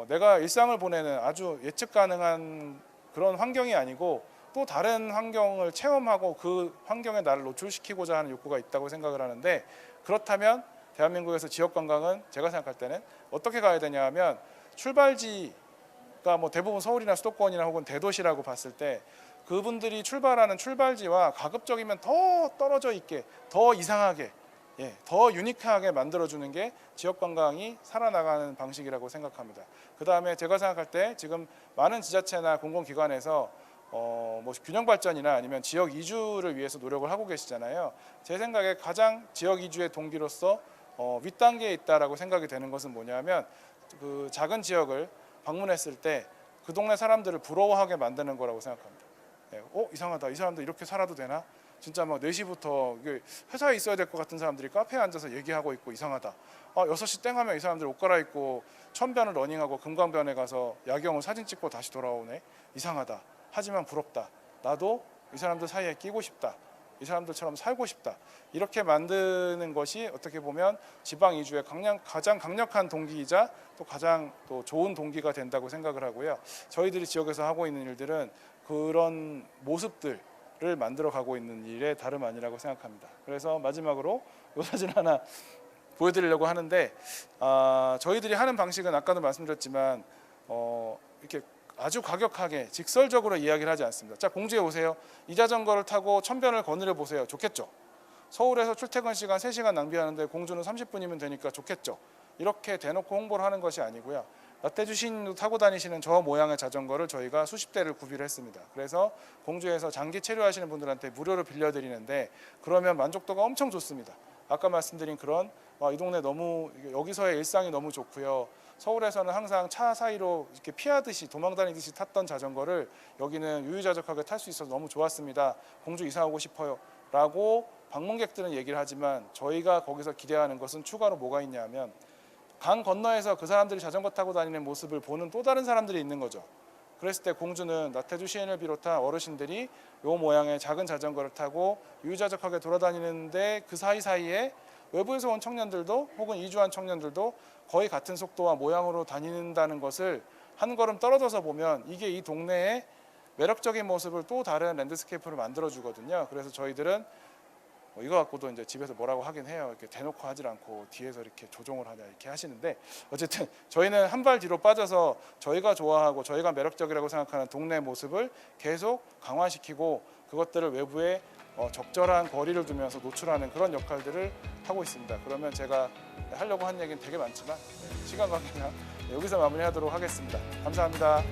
내가 일상을 보내는 아주 예측 가능한 그런 환경이 아니고 또 다른 환경을 체험하고 그 환경에 나를 노출시키고자 하는 욕구가 있다고 생각을 하는데, 그렇다면 대한민국에서 지역 관광은 제가 생각할 때는 어떻게 가야 되냐 하면 출발지가 뭐 대부분 서울이나 수도권이나 혹은 대도시라고 봤을 때 그분들이 출발하는 출발지와 가급적이면 더 떨어져 있게, 더 이상하게, 더 유니크하게 만들어주는 게 지역관광이 살아나가는 방식이라고 생각합니다. 그 다음에 제가 생각할 때 지금 많은 지자체나 공공기관에서 뭐 균형발전이나 아니면 지역 이주를 위해서 노력을 하고 계시잖아요. 제 생각에 가장 지역 이주의 동기로서 윗단계에 있다라고 생각이 되는 것은 뭐냐면 그 작은 지역을 방문했을 때 그 동네 사람들을 부러워하게 만드는 거라고 생각합니다. 이상하다. 이 사람들 이렇게 살아도 되나? 진짜 막 4시부터 회사에 있어야 될 것 같은 사람들이 카페에 앉아서 얘기하고 있고 이상하다. 6시 땡 하면 이 사람들 옷 갈아입고 천변을 러닝하고 금강변에 가서 야경을 사진 찍고 다시 돌아오네. 이상하다. 하지만 부럽다. 나도 이 사람들 사이에 끼고 싶다. 이 사람들처럼 살고 싶다. 이렇게 만드는 것이 어떻게 보면 지방 이주의 가장 강력한 동기이자 또 가장 또 좋은 동기가 된다고 생각을 하고요. 저희들이 지역에서 하고 있는 일들은 그런 모습들을 만들어 가고 있는 일에 다름 아니라고 생각합니다. 그래서 마지막으로 이 사진 하나 보여드리려고 하는데, 저희들이 하는 방식은 아까도 말씀드렸지만 이렇게 아주 과격하게 직설적으로 이야기를 하지 않습니다. 자, 공주에 오세요. 이 자전거를 타고 천변을 거느려 보세요. 좋겠죠? 서울에서 출퇴근 시간 3시간 낭비하는데 공주는 30분이면 되니까 좋겠죠? 이렇게 대놓고 홍보를 하는 것이 아니고요. 나태주 시인도 타고 다니시는 저 모양의 자전거를 저희가 수십 대를 구비를 했습니다. 그래서 공주에서 장기 체류하시는 분들한테 무료로 빌려드리는데 그러면 만족도가 엄청 좋습니다. 아까 말씀드린 그런 이 동네 너무 여기서의 일상이 너무 좋고요. 서울에서는 항상 차 사이로 이렇게 피하듯이 도망다니듯이 탔던 자전거를 여기는 유유자적하게 탈 수 있어서 너무 좋았습니다. 공주 이사 오고 싶어요. 라고 방문객들은 얘기를 하지만 저희가 거기서 기대하는 것은 추가로 뭐가 있냐면 강 건너에서 그 사람들이 자전거 타고 다니는 모습을 보는 또 다른 사람들이 있는 거죠. 그랬을 때 공주는 나태주 시인을 비롯한 어르신들이 요 모양의 작은 자전거를 타고 유유자적하게 돌아다니는데 그 사이사이에 외부에서 온 청년들도 혹은 이주한 청년들도 거의 같은 속도와 모양으로 다닌다는 것을 한 걸음 떨어져서 보면 이게 이 동네의 매력적인 모습을 또 다른 랜드스케이프를 만들어주거든요. 그래서 저희들은 이거 갖고도 이제 집에서 뭐라고 하긴 해요. 이렇게 대놓고 하질 않고 뒤에서 이렇게 조종을 하냐 이렇게 하시는데, 어쨌든 저희는 한 발 뒤로 빠져서 저희가 좋아하고 저희가 매력적이라고 생각하는 동네 모습을 계속 강화시키고 그것들을 외부에 적절한 거리를 두면서 노출하는 그런 역할들을 하고 있습니다. 그러면 제가 하려고 한 얘기는 되게 많지만 시간 관계상 여기서 마무리하도록 하겠습니다. 감사합니다.